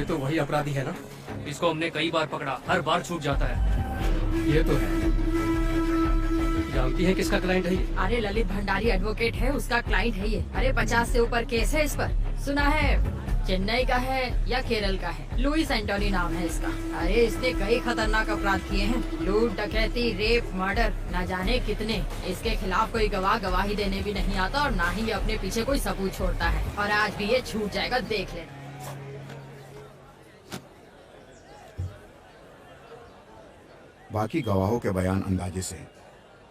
तो वही अपराधी है ना? इसको हमने कई बार पकड़ा, हर बार छूट जाता है। ये तो है। जानती है किसका क्लाइंट है ये? अरे ललित भंडारी एडवोकेट है, उसका क्लाइंट है ये। अरे 50 से ऊपर केस है इस पर। सुना है चेन्नई का है या केरल का है। लुइस एंटोनी नाम है इसका। अरे इसने कई खतरनाक अपराध किए हैं, लूट, डकैती, रेप, मर्डर, न जाने कितने। इसके खिलाफ कोई गवाह गवाही देने भी नहीं आता और ना ही ये अपने पीछे कोई सबूत छोड़ता है। और आज भी ये छूट जाएगा, देख लेना। बाकी गवाहों के बयान अंदाजे से,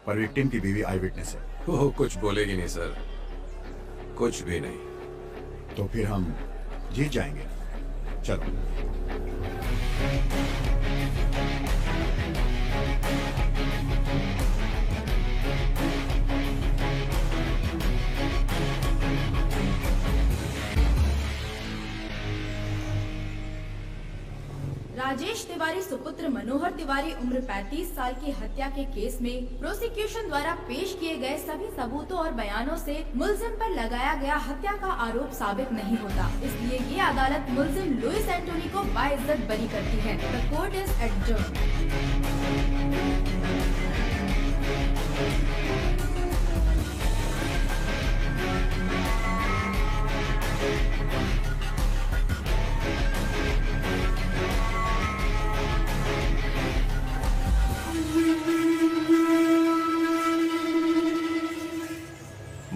पर विक्टिम की बीवी आई विटनेस है। वो कुछ बोलेगी नहीं सर, कुछ भी नहीं। तो फिर हम जीत जाएंगे। चलो। राजेश तिवारी सुपुत्र मनोहर तिवारी उम्र 35 साल की हत्या के केस में प्रोसिक्यूशन द्वारा पेश किए गए सभी सबूतों और बयानों से मुलजिम पर लगाया गया हत्या का आरोप साबित नहीं होता। इसलिए ये अदालत मुलजिम लुइस एंटोनी को बाइज्जत बरी करती है। The court is adjourned.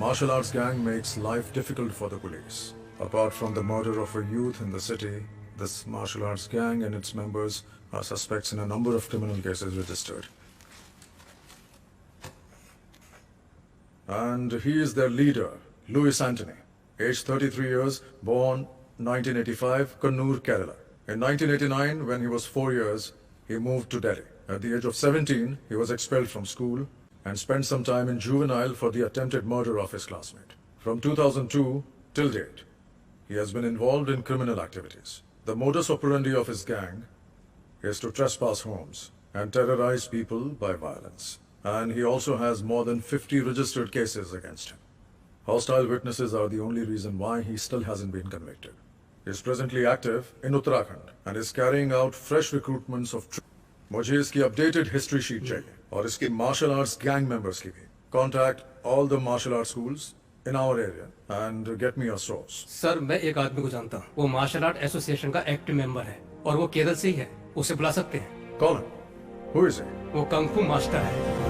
Martial arts gang makes life difficult for the police. Apart from the murder of a youth in the city, this martial arts gang and its members are suspects in a number of criminal cases registered. And he is their leader, Louis Antony, aged 33 years, born 1985, Kannur, Kerala. In 1989, when he was 4 years, he moved to Delhi. At the age of 17, he was expelled from school and spent some time in juvenile for the attempted murder of his classmate. From 2002 till date, he has been involved in criminal activities. The modus operandi of his gang is to trespass homes and terrorize people by violence. And he also has more than 50 registered cases against him. Hostile witnesses are the only reason why he still hasn't been convicted. He is presently active in Uttarakhand and is carrying out fresh recruitments of troops. मुझे इसकी updated history sheet चाहिए और इसके martial arts gang members की भी. Contact all the martial arts schools in our area and get me a source. Sir मैं एक आदमी को जानता हूँ, वो मार्शल आर्ट एसोसिएशन का एक्टिव मेंबर है और वो केरल से ही है। उसे बुला सकते हैं। कौन? Who is he? वो कंग-फू मास्टर है।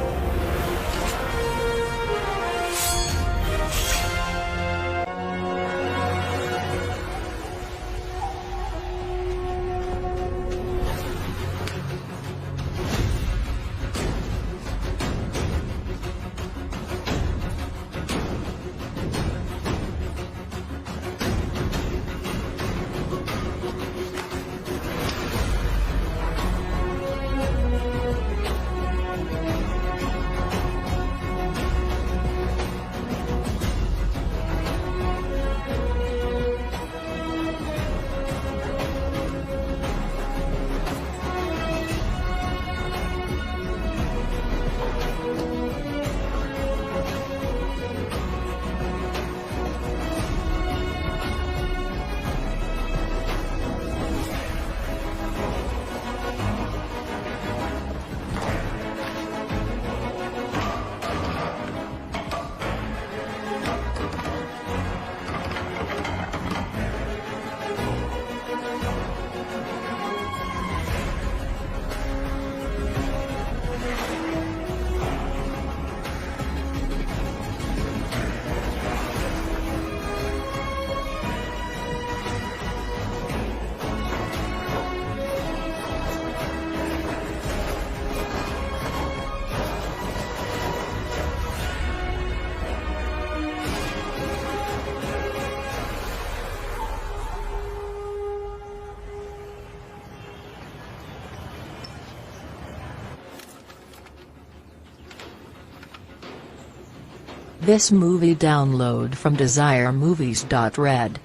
This movie download from desiremovies.red.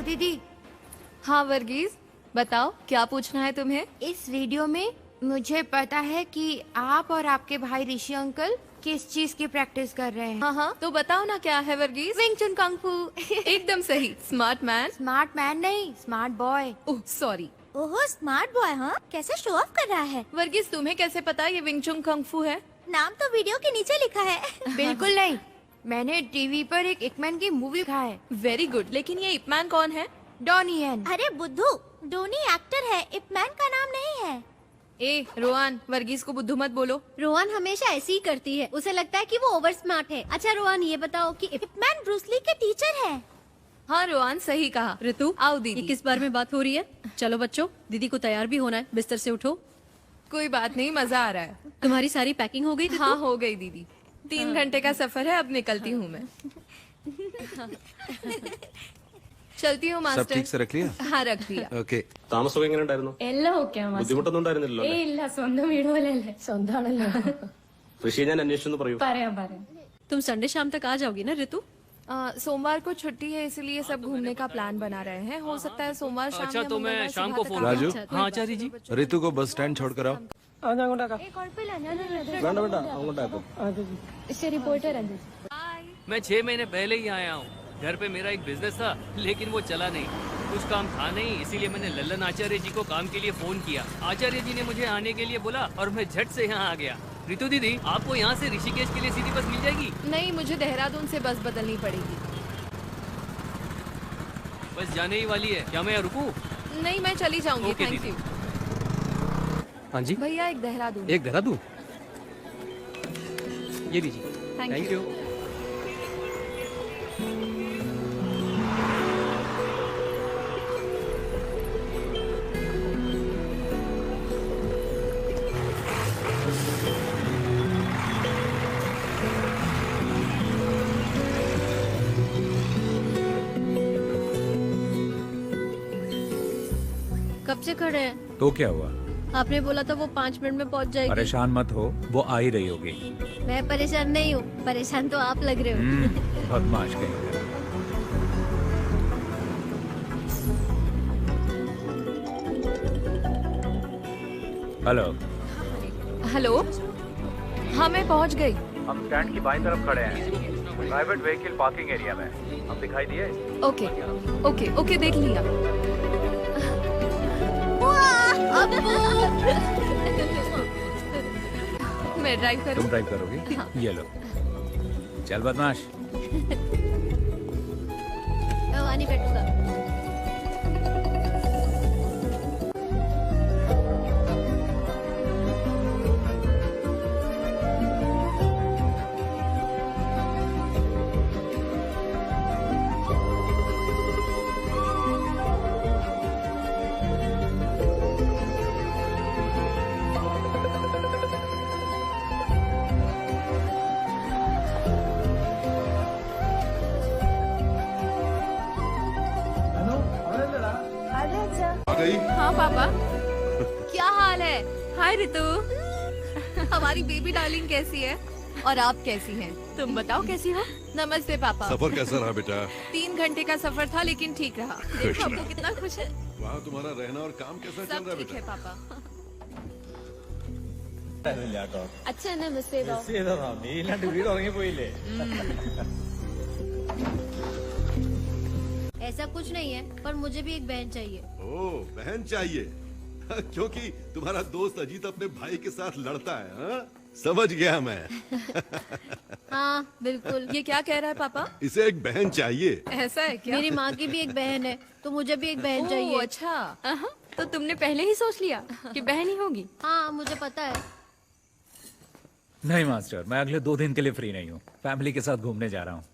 दीदी। हाँ वर्गीज, बताओ क्या पूछना है तुम्हें? इस वीडियो में मुझे पता है कि आप और आपके भाई ऋषि अंकल किस चीज की प्रैक्टिस कर रहे हैं। हाँ, तो बताओ ना क्या है वर्गीस? विंग चुन कंग फू। एकदम सही। Smart man. स्मार्ट मैन नहीं, स्मार्ट बॉय। Oh sorry. ओहो, स्मार्ट बॉय। हाँ, कैसे शो ऑफ कर रहा है। वर्गीस तुम्हें कैसे पता ये विंग चुन कंग फू है? नाम तो वीडियो के नीचे लिखा है। बिल्कुल नहीं, मैंने टीवी पर एक इपमैन की मूवी देखा है। वेरी गुड, लेकिन ये इपमैन कौन है? डॉनी यन। अरे बुद्धू, डोनी एक्टर है, इपमैन का नाम नहीं है। ए रोहन, वर्गीस को बुद्धू मत बोलो। रोहन हमेशा ऐसी ही करती है, उसे लगता है कि वो ओवर स्मार्ट है। अच्छा रोहन, ये बताओ कि इपमैन ब्रूस ली के टीचर है। हाँ रोहन, सही कहा। ऋतु आओ दीदी। ये किस बारे में बात हो रही है? चलो बच्चों, दीदी को तैयार भी होना है, बिस्तर से उठो। कोई बात नहीं, मजा आ रहा है। तुम्हारी सारी पैकिंग हो गई? हाँ हो गई दीदी। 3 घंटे का सफर है, अब निकलती हूँ मैं। चलती हूँ മാസ്റ്റർ. सब ठीक से रख लिया? हाँ रख दिया. ഓക്കെ. താമസമൊക്കെ എങ്ങനെ ഉണ്ടായിരുന്നു? എല്ലാം ഓക്കെ ആണ്. ബുദ്ധിമുട്ടൊന്നും ഉണ്ടായിരുന്നില്ലല്ലോ? ഏയ് ഇല്ല, സ്വന്തം വീട് പോലെയല്ലേ. സ്വന്തമാണല്ലോ. ഋഷിയെ ഞാൻ അന്വേഷിച്ചെന്ന് പറയൂ. പറയാം. तुम संडे शाम तक आ जाओगी ना ऋतु? सोमवार को छुट्टी है, इसलिए सब घूमने का प्लान बना रहे हैं। हो सकता है सोमवार शाम। अच्छा तो मैं शाम को फोन। राजू। हाँ आचार्य जी। ऋतु को बस स्टैंड छोड़कर आओ. ശരി പോയിട്ട് വരാം. मैं 6 महीने पहले ही आया हूँ। घर पे मेरा एक बिजनेस था, लेकिन वो चला नहीं। कुछ काम था नहीं, इसीलिए मैंने लल्लन आचार्य जी को काम के लिए फोन किया। आचार्य जी ने मुझे आने के लिए बोला और मैं झट से यहाँ आ गया। ऋतु दीदी, आपको यहाँ से ऋषिकेश के लिए सीधी बस मिल जाएगी? नहीं, मुझे देहरादून से बस बदलनी पड़ेगी। बस जाने ही वाली है, क्या मैं यहाँ रुकूं? नहीं, मैं चली जाऊंगी। Thank you. हाँ जी भैया एक देहरादून। एक देहरादून, ये लीजिए। Thank you. कब से खड़े हैं? तो क्या हुआ? आपने बोला था वो 5 मिनट में पहुंच जाएगी। परेशान मत हो, वो आ ही रही होगी। मैं परेशान नहीं हूँ, परेशान तो आप लग रहे हो। बदमाश कहीं। हेलो। हेलो। हाँ मैं पहुंच गई। हम स्टैंड की बाईं तरफ खड़े हैं, प्राइवेट व्हीकल पार्किंग एरिया में। हम दिखाई दिए? ओके ओके ओके, देख लिया। मैं ड्राइव करूं? तुम ड्राइव करोगी? हाँ। ये लो, चल बदमाश। मैं वहाँ नहीं बैठूंगा। हाँ पापा। क्या हाल है? हाय रितु। हमारी बेबी डार्लिंग कैसी है? और आप कैसी हैं? तुम बताओ कैसी हो? नमस्ते पापा। सफर कैसा रहा बेटा? 3 घंटे का सफर था, लेकिन ठीक रहा। देखो आपको कितना खुश है। वहाँ तुम्हारा रहना और काम कैसा चल रहा है ठीक बेटा? है पापा। അച്ഛൻ എന്നെ മിസ് ചെയ്തോ? നീ ഇല്ലാണ്ട് വീട് ഉറങ്ങിപ്പോയില്ലേ? ऐसा कुछ नहीं है, पर मुझे भी एक बहन चाहिए। ओह बहन चाहिए? क्योंकि तुम्हारा दोस्त अजीत अपने भाई के साथ लड़ता है। हाँ? समझ गया मैं। हाँ बिल्कुल। ये क्या कह रहा है पापा? इसे एक बहन चाहिए। ऐसा है क्या? मेरी माँ की भी एक बहन है, तो मुझे भी एक बहन चाहिए। अच्छा, तो तुमने पहले ही सोच लिया कि बहन ही होगी? हाँ मुझे पता है। नहीं मास्टर, मैं अगले 2 दिन के लिए फ्री नहीं हूँ। फैमिली के साथ घूमने जा रहा हूँ।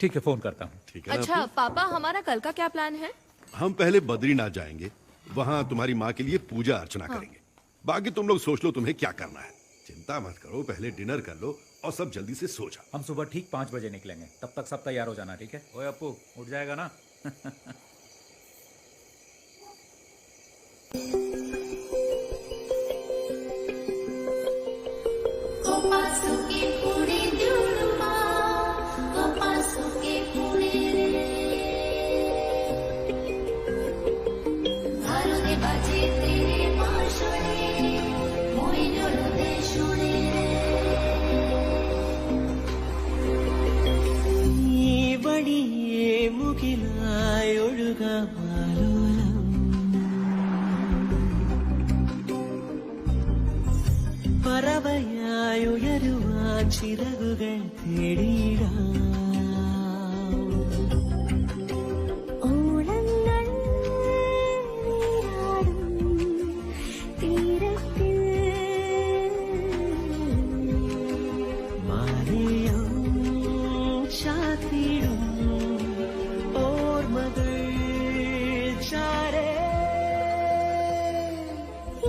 ठीक है, फोन करता हूँ। ठीक है। अच्छा पापा, हमारा कल का क्या प्लान है? हम पहले बद्रीनाथ जाएंगे, वहाँ तुम्हारी माँ के लिए पूजा अर्चना करेंगे। बाकी तुम लोग सोच लो तुम्हें क्या करना है। चिंता मत करो, पहले डिनर कर लो और सब जल्दी से सो जाओ। हम सुबह ठीक 5 बजे निकलेंगे, तब तक सब तैयार हो जाना, ठीक है? ओए अप्पू, उठ जाएगा ना? ഉയരുവാൻ ചിറകുകൾ തേടിയിടാം. ഓളങ്ങൾ നീരാടും തീരത്തിൽ മാലയം ചാത്തിടും ഓർമ്മകൾ ചാരേ.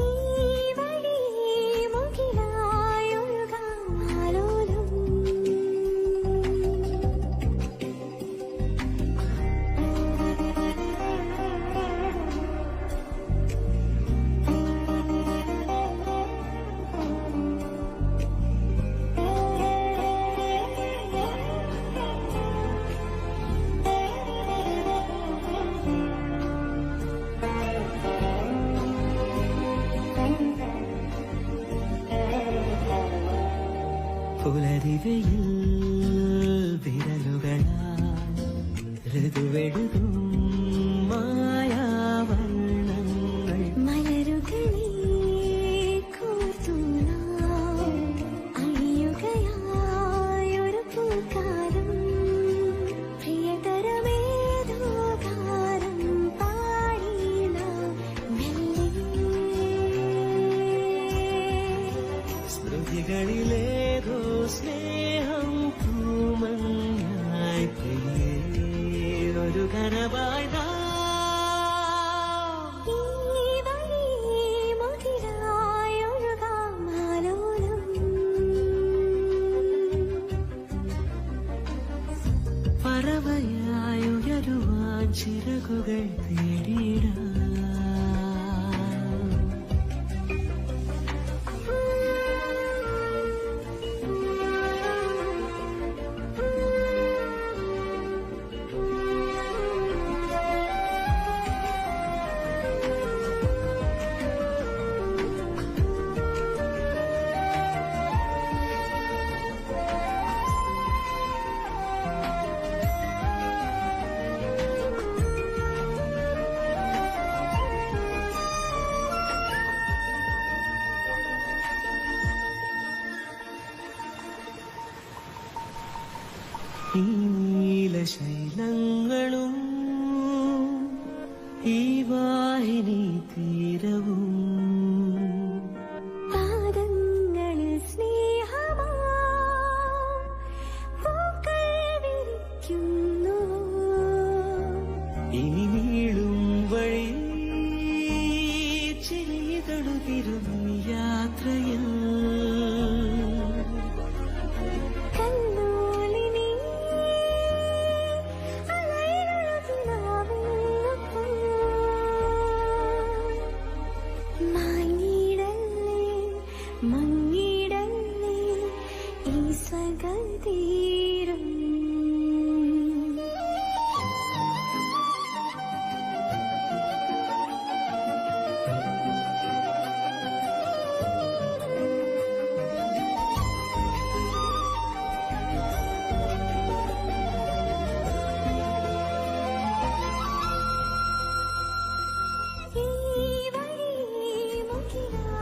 ഈ വഴി മുകിലായൊഴുകാം ആലോലം. പുലരിവയിൽ വിരലുകളാൽ ഋതുവെഴുതും മായാവർണ്ണങ്ങൾ. മലരുകളെ കോർത്തു നാം അണിയുകയായൊരു പൂക്കാലം. പ്രിയതരമേതോ ഗാനം പാടി നാം മെല്ലെ. സ്മൃതികളിലേതോ സ്നേഹം പൂമഞ്ഞായി പെയ്യേ ഒരു കനവായി നാം. ഈ വഴി മുകിലായൊഴുകാം ആലോലം. പറവയായി ഉയരുവാൻ ചിറകുകൾ തേടിയിടാം. ഈ നീലശൈലങ്ങളും ഈ വാഹിനി തീരവും പാദങ്ങളിൽ സ്നേഹമാം പൂക്കൾ വിരിക്കുന്നു. ഇനി നീളും വഴി ചിരിതളുതിരും യാത്രയിൽ. കല്ലോലിനി അലയിലുളകിനാവുന്നപ്പോൾ മാങ്ങിടല്ലേ മങ്ങിടല്ലേ ഈ സ്വകതീരം.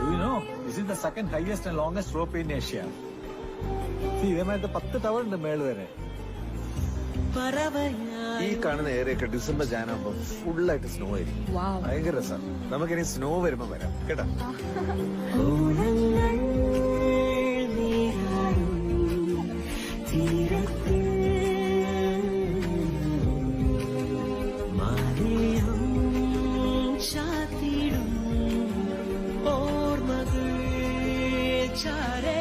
Do you know, this is the second highest and longest rope in Asia. See, ഇതേമാതിരത്തെ 10 tower ഉണ്ട് മേള് വരെ. ഈ കാണുന്ന ഏരിയൊക്കെ ഡിസംബർ ജാനാകുമ്പോ ഫുള്ളായിട്ട് സ്നോ ആയിരിക്കും. ഭയങ്കര രസമാണ്. നമുക്കിനി സ്നോ വരുമ്പോ വരാം കേട്ടോ. ഓളങ്ങൾ നീരാടും തീരത്തിൽ മാലയം ചാത്തിടും ഓർമ്മകൾ ചാരേ.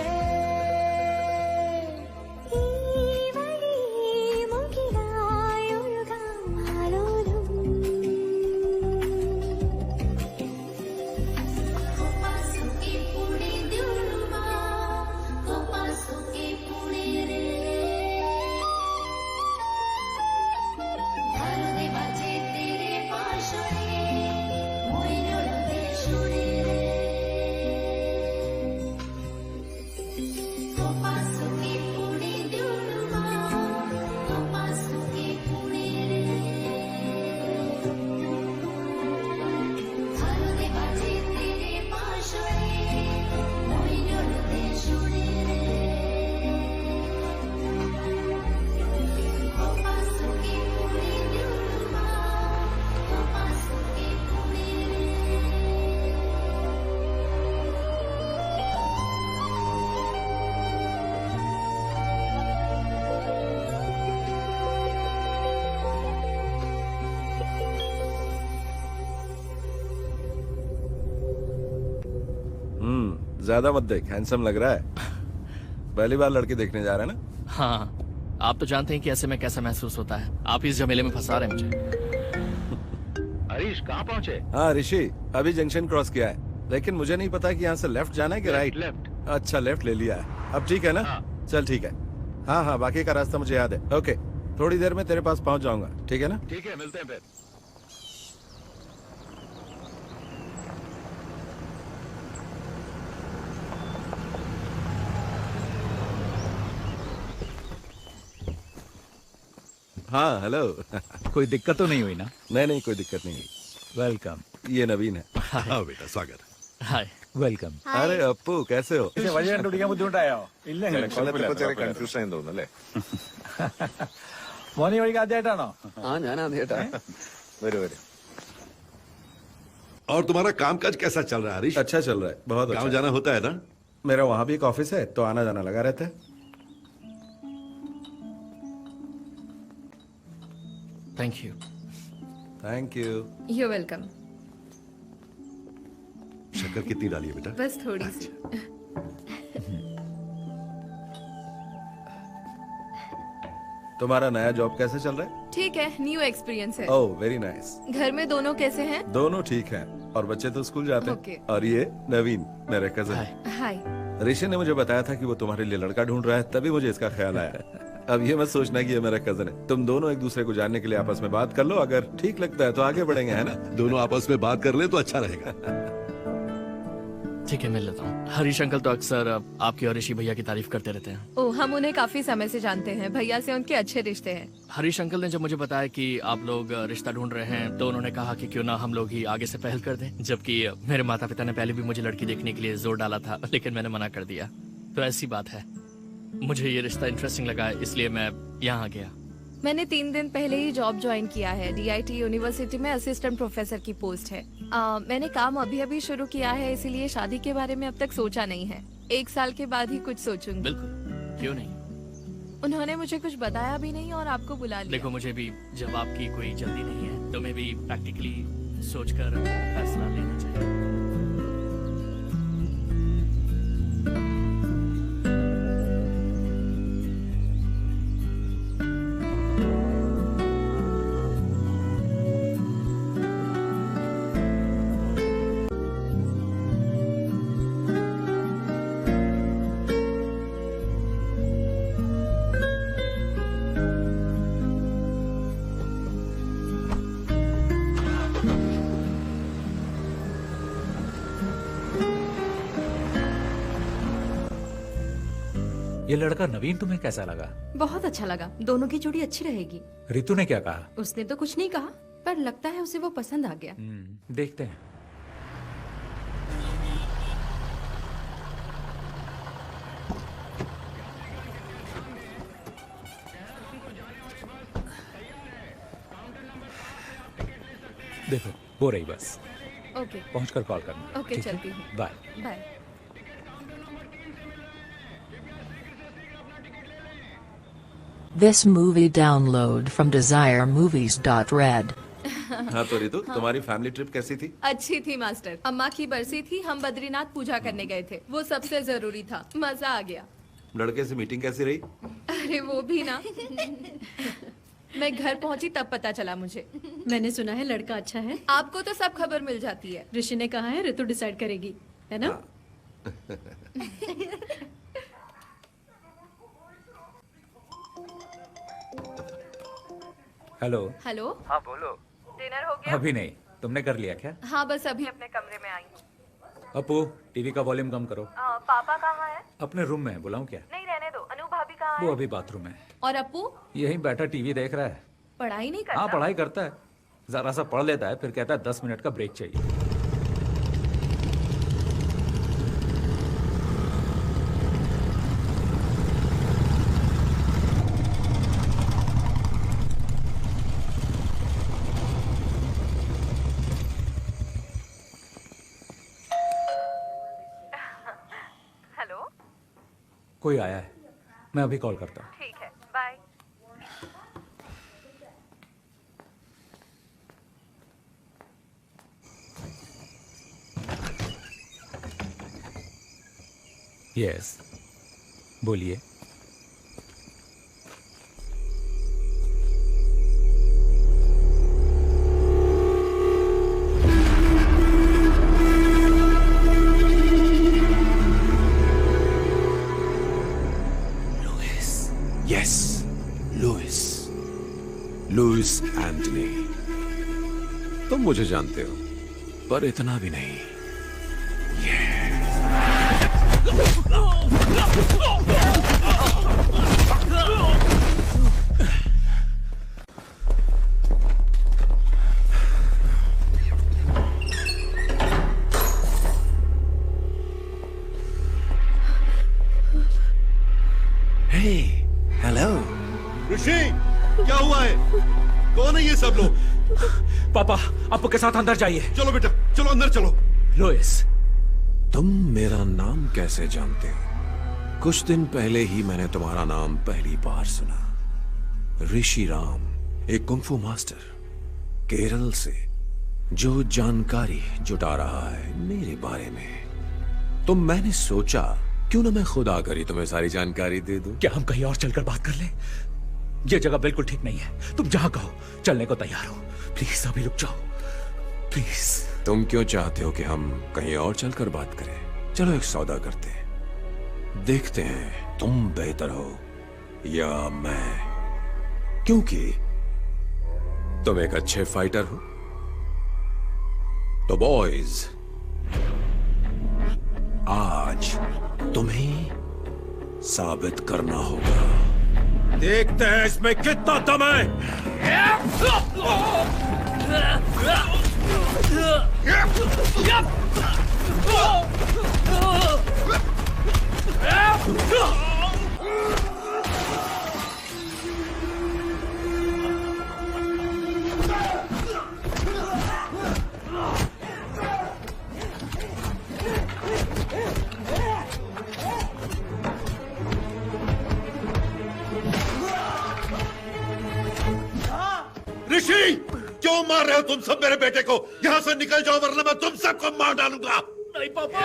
ഈ വഴി മുകിലായൊഴുകാം ആലോലം. Paso que ज्यादा मत देख, हैंडसम लग रहा है। पहली बार लड़की देखने जा रहा है ना? हाँ, आप तो जानते हैं कि ऐसे में कैसा महसूस होता है। आप इस झमेले में फंसा रहे हैं मुझे। हरीश कहाँ पहुँचे? हाँ ऋषि, अभी जंक्शन क्रॉस किया है, लेकिन मुझे नहीं पता कि यहाँ से लेफ्ट जाना है कि राइट। लेफ्ट। अच्छा, लेफ्ट ले लिया है। अब ठीक है ना? हाँ। चल ठीक है। हाँ हाँ, बाकी का रास्ता मुझे याद है। ओके, थोड़ी देर में तेरे पास पहुँच जाऊंगा, ठीक है ना? ठीक है, मिलते हैं फिर। हाँ हेलो। कोई दिक्कत तो नहीं हुई ना? नहीं नहीं, कोई दिक्कत नहीं हुई। वेलकम। ये नवीन है। हाँ बेटा, स्वागत। हाय। वेलकम। अरे अप्पू, कैसे हो? വഴിയാണ്ട് പിടിക്കാൻ ബുദ്ധിമുട്ടായോ? ഇല്ല ചെറിയ കൺഫ്യൂഷൻ ആയി തോന്നുന്നല്ലേ? മോനെ വഴിക്ക് ആദ്യമായിട്ടാണോ? ഞാൻ ആദ്യമായിട്ടാ. വരൂ വരൂ. और तुम्हारा कामकाज कैसा चल रहा है हरीश? अच्छा चल रहा है, बहुत अच्छा। गाँव जाना होता है ना? मेरा वहाँ भी एक ऑफिस है, तो आना जाना लगा रहता है। Thank you. Thank you. You welcome. शक्कर कितनी डाली है बेटा? बस थोड़ी सी। तुम्हारा नया जॉब कैसे चल रहा है? ठीक है, न्यू एक्सपीरियंस है। Oh very nice. घर में दोनों कैसे हैं? दोनों ठीक हैं, और बच्चे तो स्कूल जाते Okay. हैं। और ये नवीन, मेरे कजन। हाय। ऋषि ने मुझे बताया था कि वो तुम्हारे लिए लड़का ढूंढ रहा है, तभी मुझे इसका ख्याल आया। अब ये मत सोचना कि ये मेरा कजन है। तुम दोनों एक दूसरे को जानने के लिए आपस में बात कर लो, अगर ठीक लगता है तो आगे बढ़ेंगे, है ना? दोनों आपस में बात कर ले तो अच्छा रहेगा। ठीक है, मिल लेता हूँ। हरीश अंकल तो अक्सर आपकी और ऋषि भैया की तारीफ करते रहते हैं। ओ, हम उन्हें काफी समय से जानते हैं। भैया से उनके अच्छे रिश्ते हैं। हरीश अंकल ने जब मुझे बताया कि आप लोग रिश्ता ढूंढ रहे हैं, तो उन्होंने कहा कि क्यों ना हम लोग ही आगे से पहल कर दें। जबकि मेरे माता पिता ने पहले भी मुझे लड़की देखने के लिए जोर डाला था, लेकिन मैंने मना कर दिया। तो ऐसी बात है, मुझे ये रिश्ता इंटरेस्टिंग लगा, इसलिए मैं यहाँ आ गया। मैंने 3 दिन पहले ही जॉब ज्वाइन किया है। DIT यूनिवर्सिटी में असिस्टेंट प्रोफेसर की पोस्ट है। मैंने काम अभी शुरू किया है, इसीलिए शादी के बारे में अब तक सोचा नहीं है। 1 साल के बाद ही कुछ सोचूंगी। बिल्कुल, क्यों नहीं। उन्होंने मुझे कुछ बताया भी नहीं और आपको बुला लिया। देखो, मुझे भी जवाब की कोई जल्दी नहीं है, तुम्हें भी प्रैक्टिकली सोचकर फैसला लेना चाहिए। ये लड़का नवीन तुम्हें कैसा लगा? बहुत अच्छा लगा। दोनों की जोड़ी अच्छी रहेगी। रितु ने क्या कहा? उसने तो कुछ नहीं कहा, पर लगता है उसे वो पसंद आ गया। देखते हैं। देखो, हो रही बस। ओके। पहुंचकर कॉल करना। ओके, ठीक है? चलती हूँ। Bye. Bye. This movie download from desiremovies.red. हाँ तो रितु, तुम्हारी फैमिली ट्रिप कैसी थी? अच्छी थी मास्टर। अम्मा की बरसी थी, हम बद्रीनाथ पूजा करने गए थे। वो सबसे जरूरी था। मजा आ गया। लड़के से मीटिंग कैसी रही? अरे वो भी ना। मैं घर पहुंची तब पता चला मुझे। मैंने सुना है लड़का अच्छा है। आपको तो सब खबर मिल जाती है। ऋषि ने कहा है ऋतु डिसाइड करेगी, है ना? हेलो। हेलो। हाँ बोलो। डिनर हो गया? अभी नहीं, तुमने कर लिया क्या? हाँ, बस अभी अपने कमरे में आई हूँ। अपू, टीवी का वॉल्यूम कम करो। पापा कहाँ है? अपने रूम में है, बुलाऊं क्या? नहीं, रहने दो। अनु भाभी कहाँ वो है? अभी बाथरूम में। और अपू? यहीं बैठा टीवी देख रहा है। पढ़ाई नहीं करता? हाँ, पढ़ाई करता है। जरा सा पढ़ लेता है, फिर कहता है 10 मिनट का ब्रेक चाहिए। हेलो। कोई आया है, मैं अभी कॉल करता हूँ। ठीक है, बाय। यस, बोलिए। यस, लुइस एंटनी। तुम मुझे जानते हो, पर इतना भी नहीं। हेलो ऋषि, क्या हुआ है? कौन है ये सब लोग? पापा, अप्पू के साथ अंदर जाइए। चलो बेटा, चलो अंदर चलो। लुइस, तुम मेरा नाम कैसे जानते हो? कुछ दिन पहले ही मैंने तुम्हारा नाम पहली बार सुना। ऋषि राम, एक कुंफू मास्टर केरल से, जो जानकारी जुटा रहा है मेरे बारे में। तो मैंने सोचा क्यों ना मैं खुद आकर ही तुम्हें सारी जानकारी दे दूं। क्या हम कहीं और चलकर बात कर लें? यह जगह बिल्कुल ठीक नहीं है। तुम जहां कहो चलने को तैयार हो। प्लीज अभी रुक जाओ, प्लीज। तुम क्यों चाहते हो कि हम कहीं और चलकर बात करें? चलो एक सौदा करते हैं, देखते हैं तुम बेहतर हो या मैं, क्योंकि तुम एक अच्छे फाइटर हो। तो बॉयज, आज तुम्हें साबित करना होगा। देखते हैं इसमें कितना दम है। ऋषि, क्यों मार रहे हो तुम सब मेरे बेटे को? यहाँ से निकल जाओ वरना मैं तुम सबको मार डालूंगा। नहीं पापा।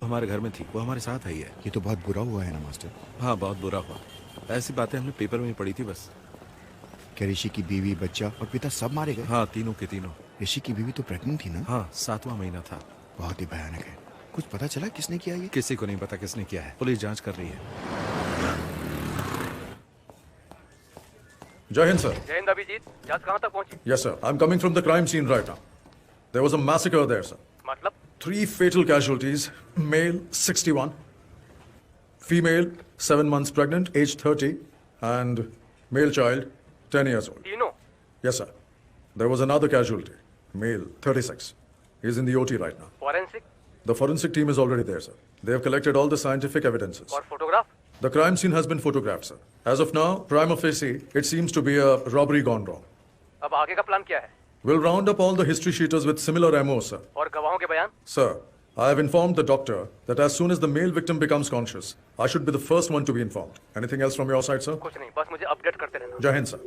हमारे घर में थी, वो हमारे साथ आई है। ये तो बहुत बुरा हुआ है ना मास्टर। हाँ बहुत बुरा हुआ। ऐसी बातें हमने पेपर में ही पढ़ी थी बस। क्या ऋषि की बीवी, बच्चा और पिता सब मारे गए? हाँ, तीनों के तीनों। ऋषि की बीवी तो प्रेग्नेंट थी ना? हाँ, 7वां महीना था। बहुत ही भयानक है। कुछ पता चला किसने किया ये? किसी को नहीं पता किसने किया है, पुलिस जांच कर रही है। जय हिंद सर। जय हिंद अभिजीत, जांच कहाँ तक पहुंची? Yes sir, I'm coming from the crime scene right now. There was a massacre there sir. मतलब? 3 fatal casualties, male 61, female 7 months pregnant, age 30, and male child 10 years old. तीनों? Yes sir. There was another casualty, male 36. He's in the OT right now. Forensic? The forensic team is already there, sir. They have collected all the scientific evidences. और photograph? The crime scene has been photographed, sir. As of now, prima facie, it seems to be a robbery gone wrong. अब आगे का plan क्या है? We'll round up all the history sheeters with similar MO, sir. और गवाहों के बयान? Sir, I have informed the doctor that as soon as the male victim becomes conscious, I should be the first one to be informed. Anything else from your side, sir? कुछ नहीं, बस मुझे update करते रहना। Jai Hind, sir.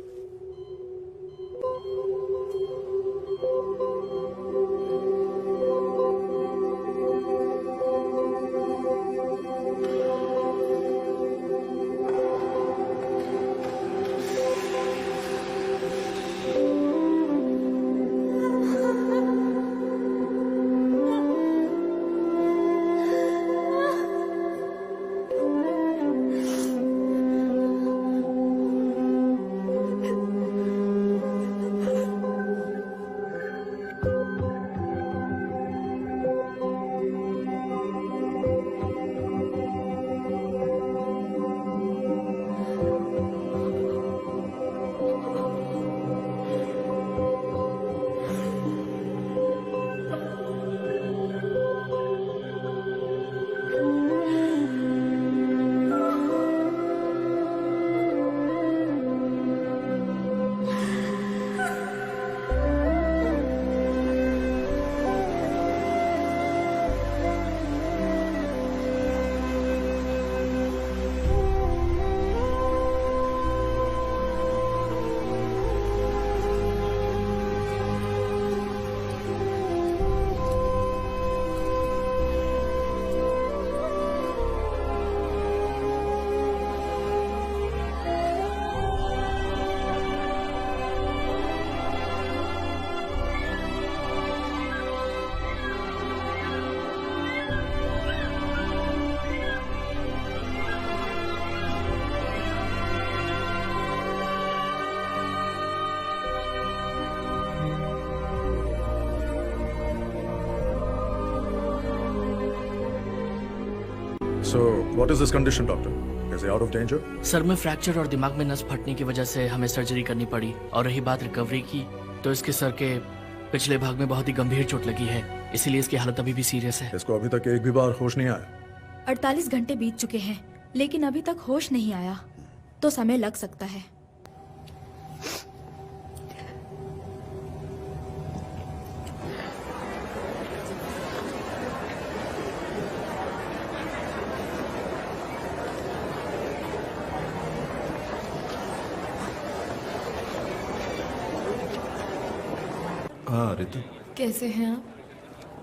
So, what is his condition, doctor? Is he out of danger? Sir में fracture और दिमाग में नस फटने की वजह से हमें सर्जरी करनी पड़ी। और रही बात रिकवरी की, तो इसके सर के पिछले भाग में बहुत ही गंभीर चोट लगी है, इसीलिए इसकी हालत अभी भी सीरियस है। इसको अभी तक एक भी बार होश नहीं आया। 48 घंटे बीत चुके हैं, लेकिन अभी तक होश नहीं आया, तो समय लग सकता है। हाँ रितु, कैसे हैं आप?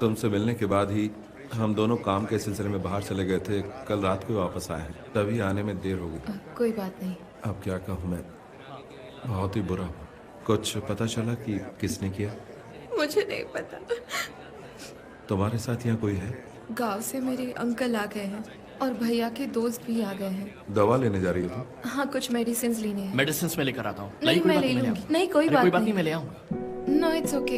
तुमसे मिलने के बाद ही हम दोनों काम के सिलसिले में बाहर चले गए थे। कल रात को वापस आए हैं, तभी आने में देर हो गई। कोई बात नहीं। अब क्या कहूँ मैं, बहुत ही बुरा। कुछ पता चला कि किसने किया? मुझे नहीं पता। तुम्हारे साथ यहाँ कोई है? गांव से मेरे अंकल आ गए हैं और भैया के दोस्त भी आ गए हैं। दवा लेने जा रही हो तुम? हाँ, कुछ मेडिसिन लेने हैं। मेडिसिन में लेकर आता हूँ। नहीं, मैं ले लूंगी। नहीं, कोई बात नहीं, मैं ले आऊंगा। No, it's okay.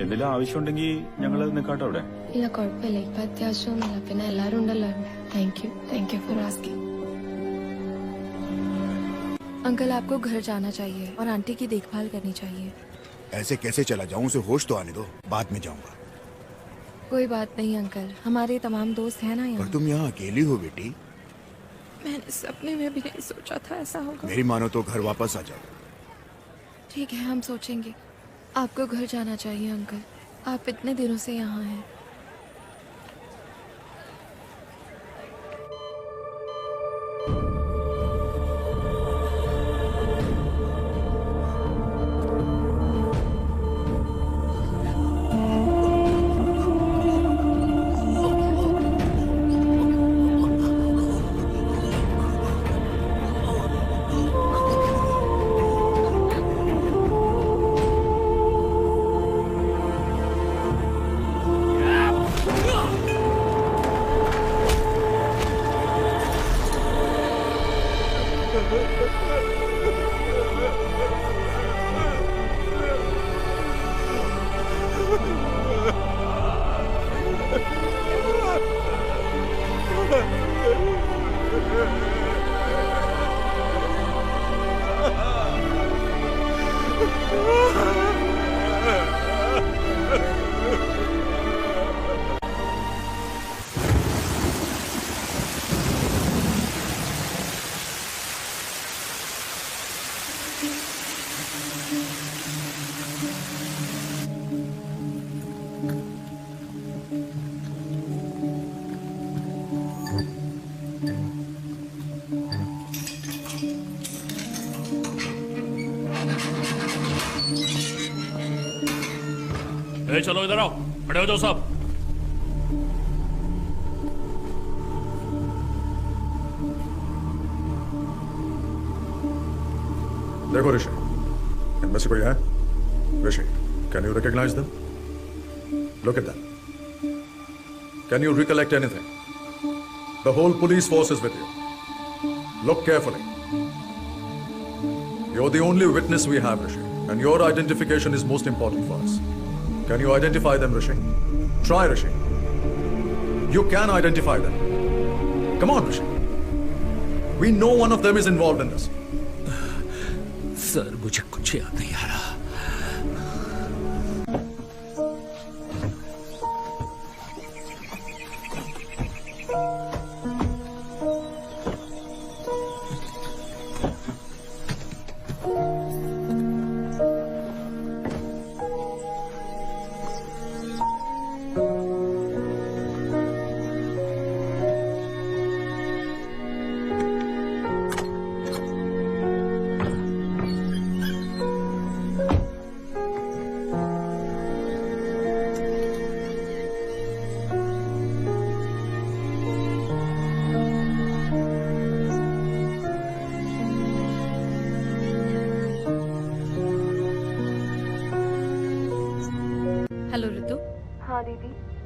എന്തെങ്കിലും ആവശ്യമുണ്ടെങ്കിൽ ഞങ്ങൾ നിൽക്കാട്ടോ അവിടെ. ഇല്ല, കുഴപ്പമില്ല. ഇപ്പൊ അത്യാവശ്യമൊന്നുമില്ല. പിന്നെ എല്ലാരും ഉണ്ടല്ലോ. Thank you for asking. Uncle, आपको घर जाना चाहिए और आंटी की देखभाल करनी चाहिए। ऐसे कैसे चला जाऊं? उसे होश तो आने दो, बाद में जाऊंगा। कोई बात नहीं अंकल, हमारे तमाम दोस्त हैं ना यहाँ। पर तुम यहाँ अकेली हो बेटी? मैंने सपने में भी नहीं सोचा था ऐसा होगा। मेरी मानो तो घर वापस आ जाओ। ठीक है, हम सोचेंगे। आपको घर जाना चाहिए अंकल, आप इतने दिनों से यहाँ हैं। चलो इधर आओ, खड़े हो जाओ सब। देखो ऋषि, इनमें से कोई है? Rishi, can you recognise them? Look at them. Can you recollect anything? The whole police force is with you. Look carefully. You're the only witness we have, Rishi, and your identification is most important for us. Can you identify them, Rishi? Try, Rishi. You can identify them. Come on, Rishi. We know one of them is involved in this. Sir, मुझे कुछ याद नहीं आ रहा।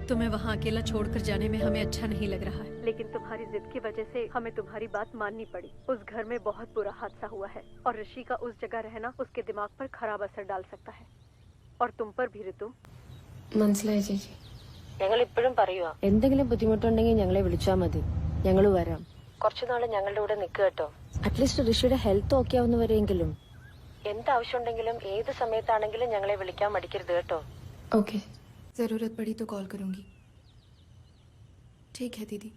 तुम्हें वहाँ अकेला छोड़कर जाने में हमें अच्छा नहीं लग रहा है, लेकिन तुम्हारी जिद की वजह से हमें तुम्हारी बात माननी पड़ी। उस घर में बहुत बुरा हादसा हुआ है और ऋषि का उस जगह रहना उसके दिमाग पर खराब असर डाल सकता है, और तुम पर भी ऋतु। മനസ്സിലായി ചേച്ചി, ഞങ്ങൾ ഇപ്പോഴും പറയുക, എന്തെങ്കിലും ബുദ്ധിമുട്ടുണ്ടെങ്കിൽ ഞങ്ങളെ വിളിച്ചാൽ മതി, ഞങ്ങൾ വരാം. കുറച്ചുനാൾ ഞങ്ങളുടെ കൂടെ നിൽക്കുക കേട്ടോ. അറ്റ്ലീസ്റ്റ് ഋഷിയുടെ ഹെൽത്ത് ഓക്കെ ആവുന്നവരെങ്കിലും എന്താവശ്യമുണ്ടെങ്കിലും ഏത് സമയത്താണെങ്കിലും ഞങ്ങളെ വിളിക്കാൻ മടിക്കരുത് കേട്ടോ. ओके, जरूरत पड़ी तो कॉल करूंगी। ठीक है दीदी,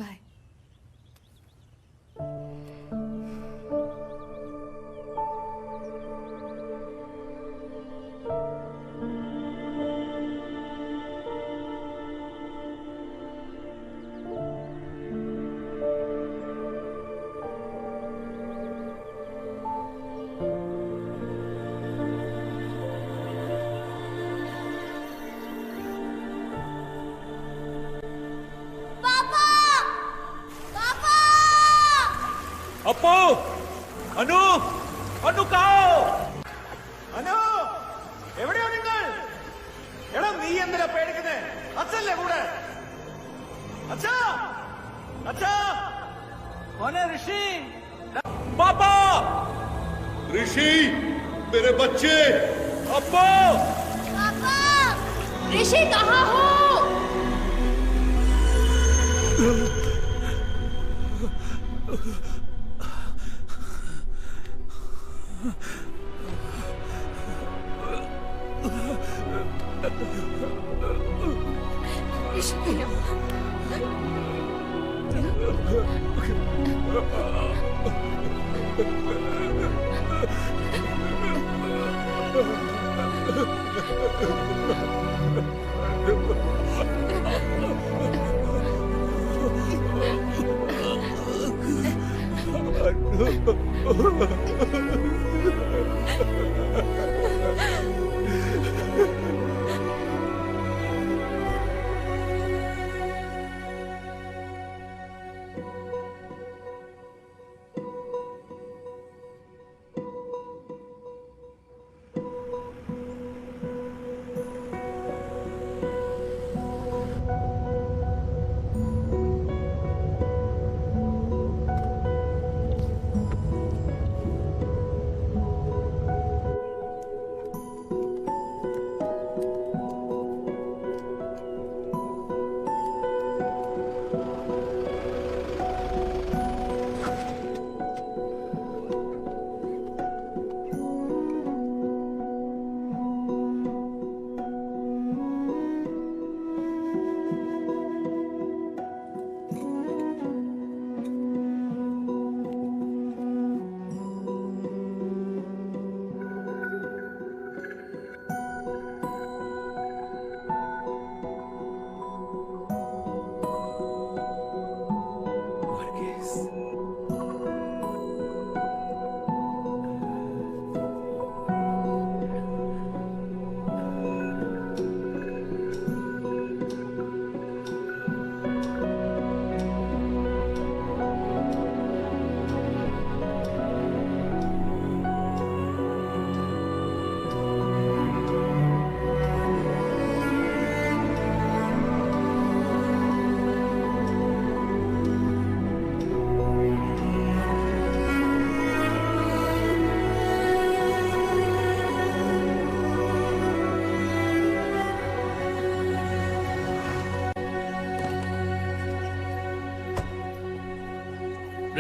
बाय। അപ്പോ, അനു, അനു കാओ, അനു, എവിടെയോ നിങ്ങൾ? എടാ നീ എന്തിനാ പേടിക്കുന്നേ? അച്ഛല്ലേ കൂടെ? അച്ഛാ, അച്ഛാ, മോനെ ഋഷി, पापा, ऋषि, मेरे बच्चे, अप्पो, पापा, ऋषि कहाँ हो?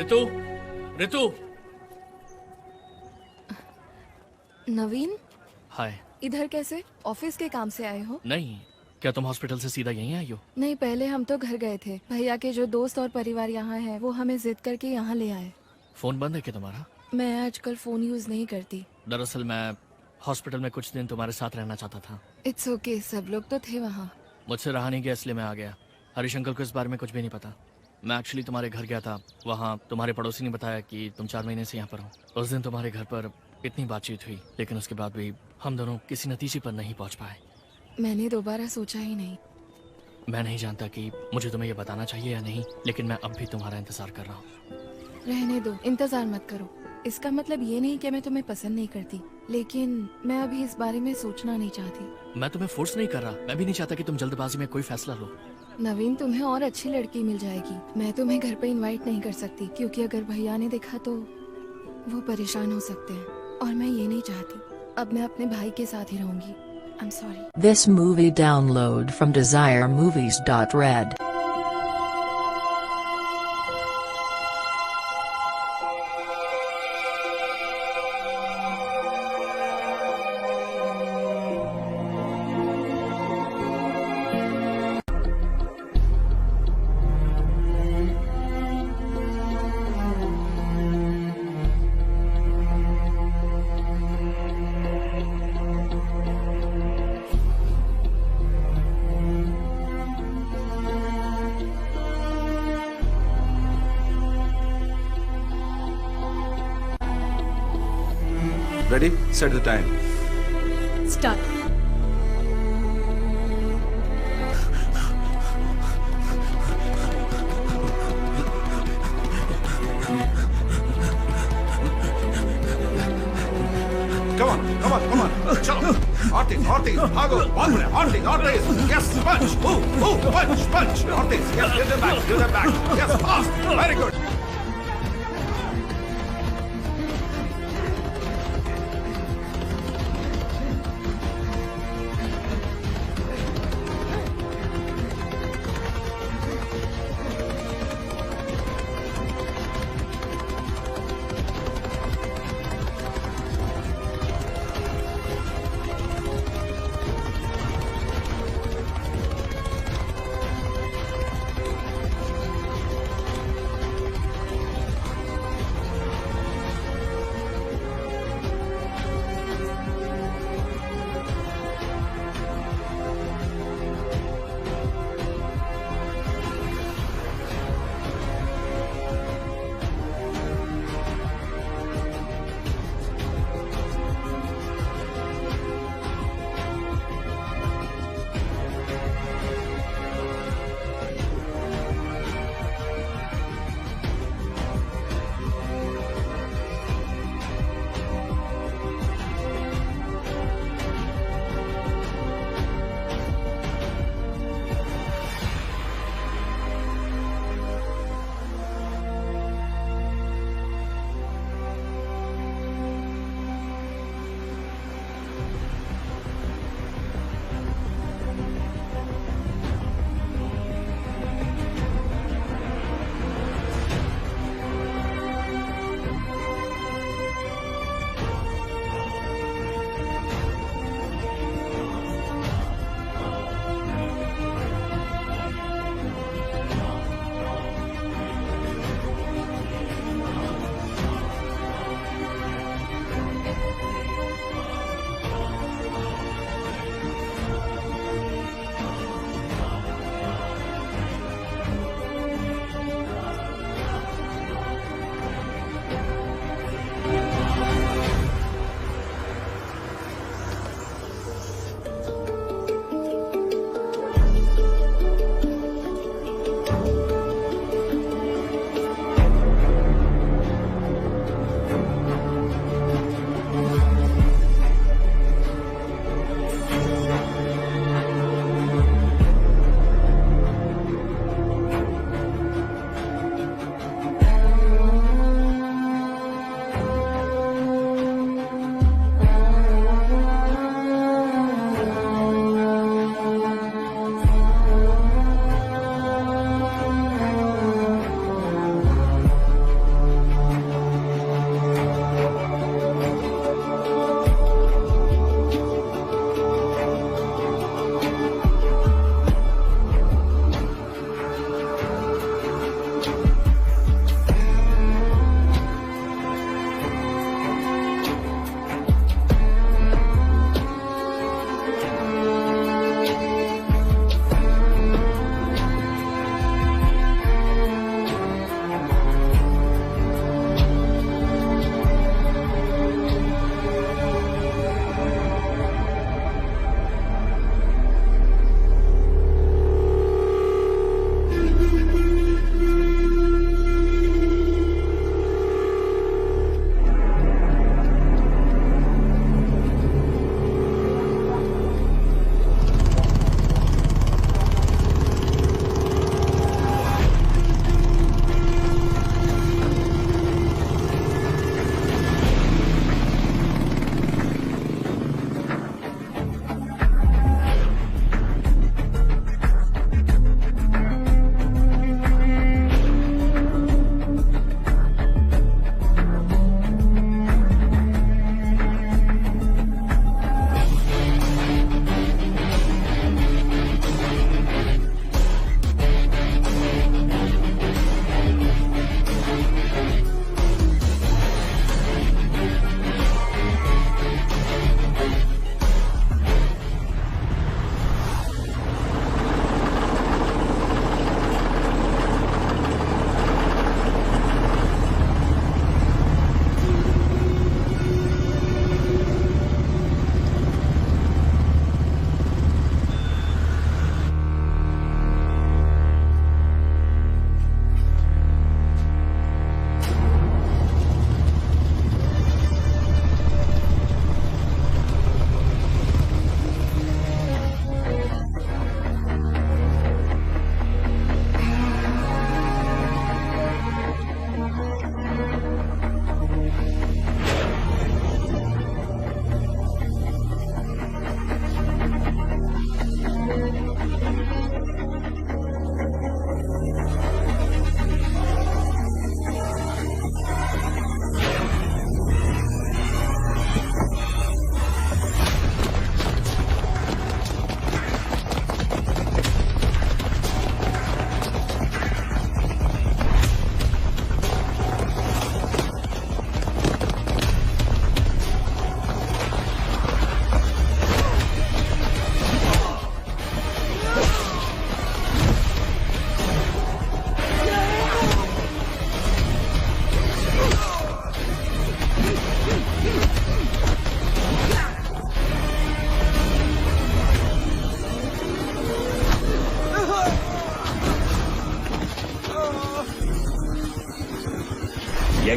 ऋतु, ऋतु। नवीन, हाय। इधर कैसे? ऑफिस के काम से आए हो? नहीं, क्या तुम हॉस्पिटल से सीधा यहीं आई हो? नहीं, पहले हम तो घर गए थे। भैया के जो दोस्त और परिवार यहाँ हैं, वो हमें जिद करके यहाँ ले आए। फोन बंद है क्या तुम्हारा? मैं आजकल फोन यूज नहीं करती। दरअसल मैं हॉस्पिटल में कुछ दिन तुम्हारे साथ रहना चाहता था। इट्स ओके, सब लोग तो थे वहाँ। मुझसे रहा नहीं गया इसलिए मैं आ गया। हरीश अंकल को इस बारे में कुछ भी नहीं पता। मैं एक्चुअली तुम्हारे घर गया था। वहाँ तुम्हारे पड़ोसी ने बताया कि तुम 4 महीने से यहाँ पर हो। उस दिन तुम्हारे घर पर इतनी बातचीत हुई, लेकिन उसके बाद भी हम दोनों किसी नतीजे पर नहीं पहुँच पाए। मैंने दोबारा सोचा ही नहीं। मैं नहीं जानता कि मुझे तुम्हें ये बताना चाहिए या नहीं, लेकिन मैं अब भी तुम्हारा इंतजार कर रहा हूँ। रहने दो, इंतजार मत करो। इसका मतलब ये नहीं कि मैं तुम्हें पसंद नहीं करती, लेकिन मैं अभी इस बारे में सोचना नहीं चाहती। मैं तुम्हें फोर्स नहीं कर रहा। मैं भी नहीं चाहता कि तुम जल्दबाजी में कोई फैसला लो। नवीन, तुम्हें और अच्छी लड़की मिल जाएगी। मैं तुम्हें घर पे इनवाइट नहीं कर सकती, क्योंकि अगर भैया ने देखा तो वो परेशान हो सकते हैं, और मैं ये नहीं चाहती। अब मैं अपने भाई के साथ ही रहूंगी। I'm sorry. This movie download from DesireMovies.red. Ready? Set the time. Start. Come on. Chalo. Ortiz, भागो, भागो, Ortiz. Yes, punch. Punch. Ortiz, yes, give them back. Yes, fast. Very good.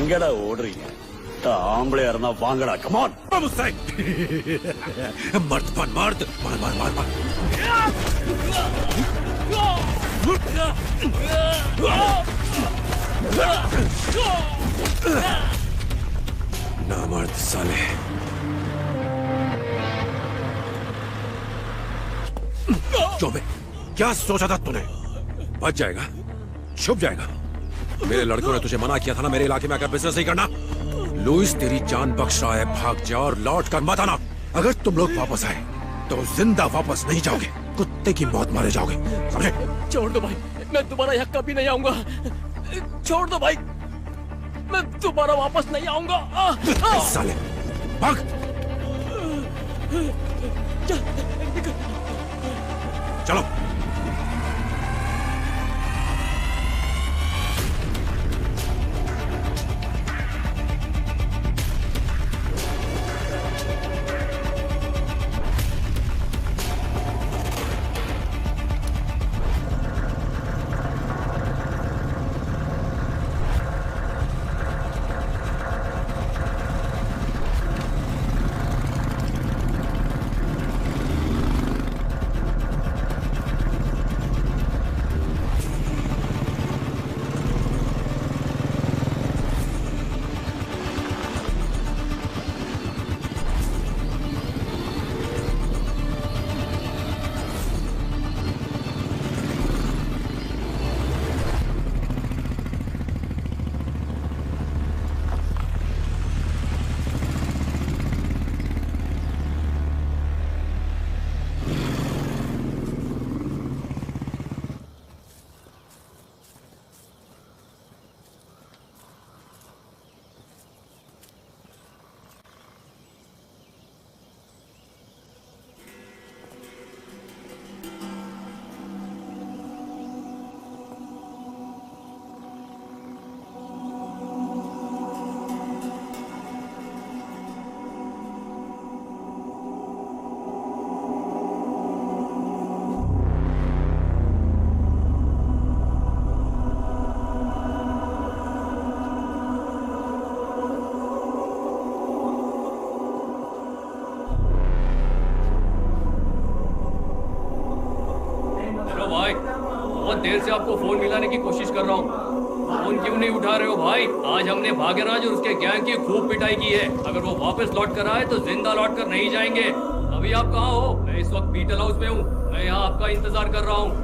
എങ്കടാ ഓർഡർ ചെയ്യാൻ ആമ്പളെ ഇറങ്ങാ വാങ്ങടാ കമോൺ मर्द बन मर्द मार मार मार मार ना मर्द साले चौबे क्या सोचा था तूने बच जाएगा छुप जाएगा मेरे लड़कों ने तुझे मना किया था ना मेरे इलाके में आकर बिजनेस नहीं करना लुइस तेरी जान बख्श रहा है भाग जा और लौट कर मत आना अगर तुम लोग वापस आए तो जिंदा वापस नहीं जाओगे कुत्ते की मौत मारे जाओगे समझे छोड़ दो भाई मैं तुम्हारा यहाँ कभी नहीं आऊंगा छोड़ दो भाई मैं दोबारा वापस नहीं आऊंगा साले भाग चलो देर से आपको फोन मिलाने की कोशिश कर रहा हूँ फोन क्यों नहीं उठा रहे हो भाई आज हमने भाग्यराज और उसके गैंग की खूब पिटाई की है अगर वो वापस लौट कर आए तो जिंदा लौट कर नहीं जाएंगे अभी आप कहाँ हो मैं इस वक्त बीटल हाउस में हूँ मैं यहाँ आपका इंतजार कर रहा हूँ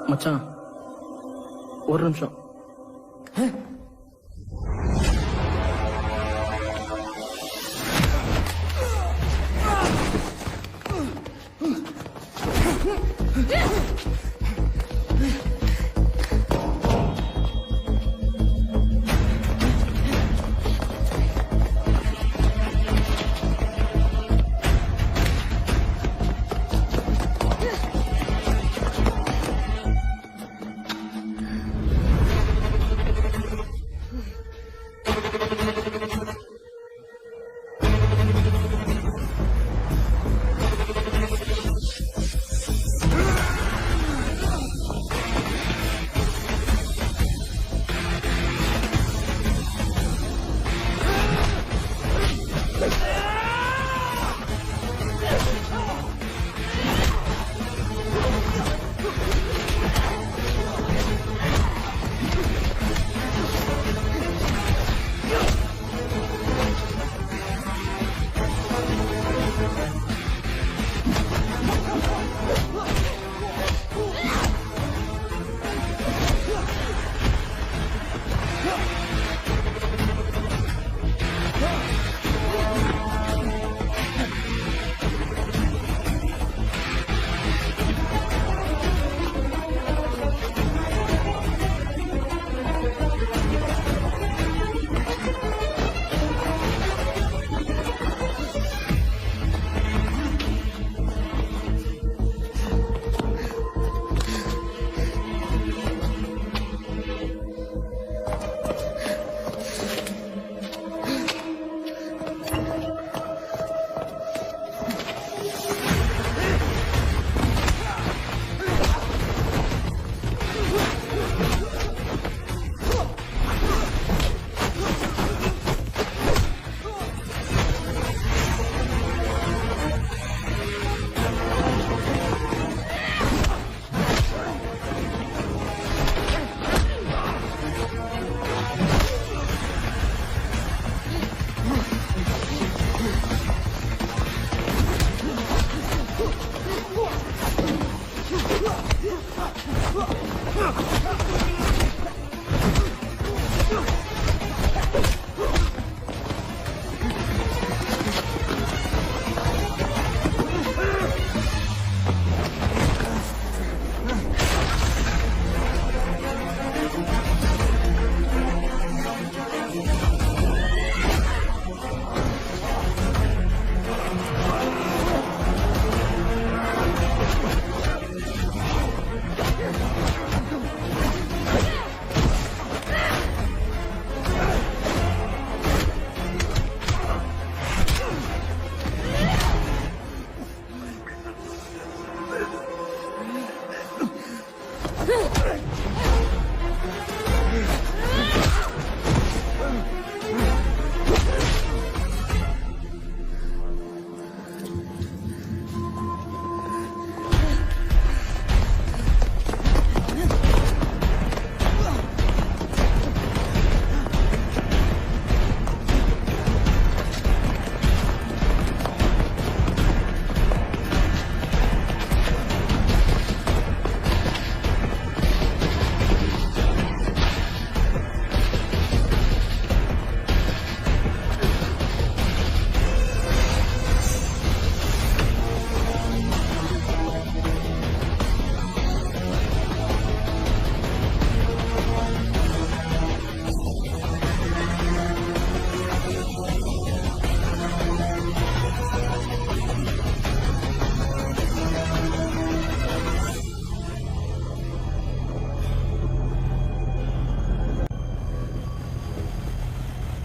மச்சான் ஒரு நிமிஷம்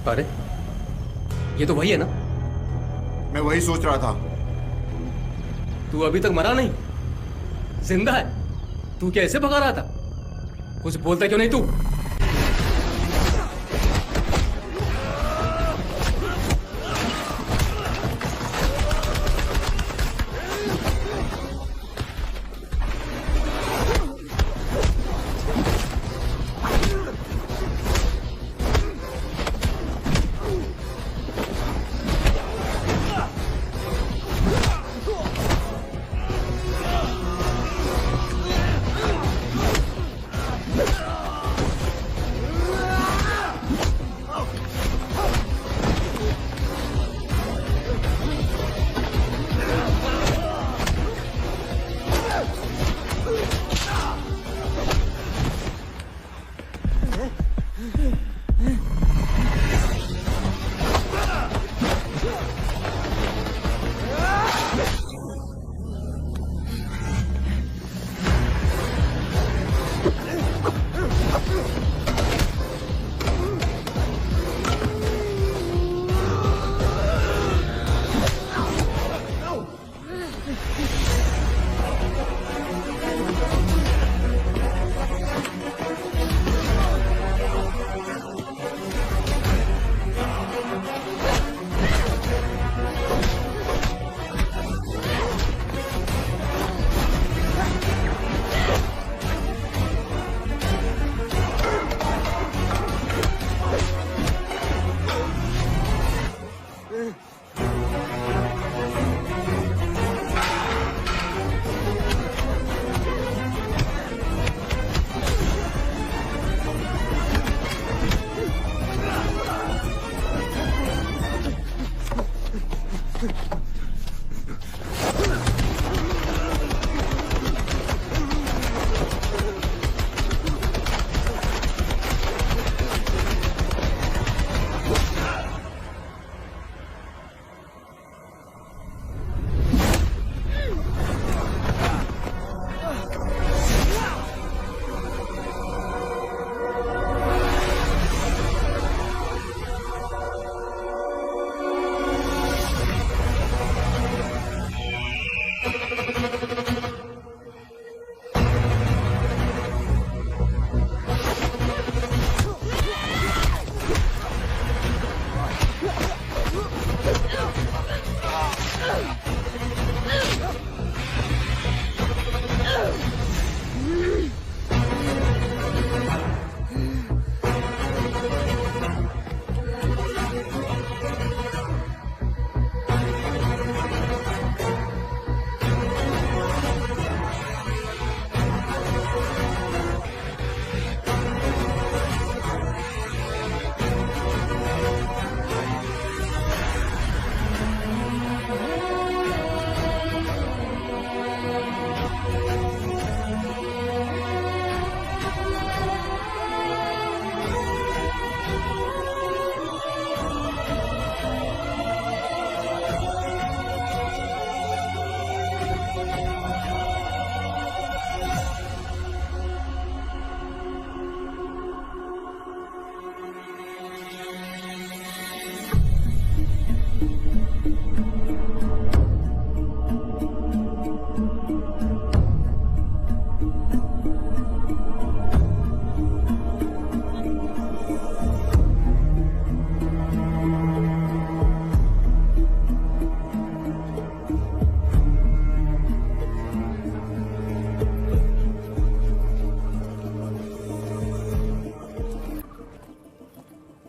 अरे ये तो वही है ना? मैं वही सोच रहा था। तू अभी तक मरा नहीं, जिंदा है। तू क्या ऐसे भगा रहा था? कुछ बोलता क्यों नहीं तू?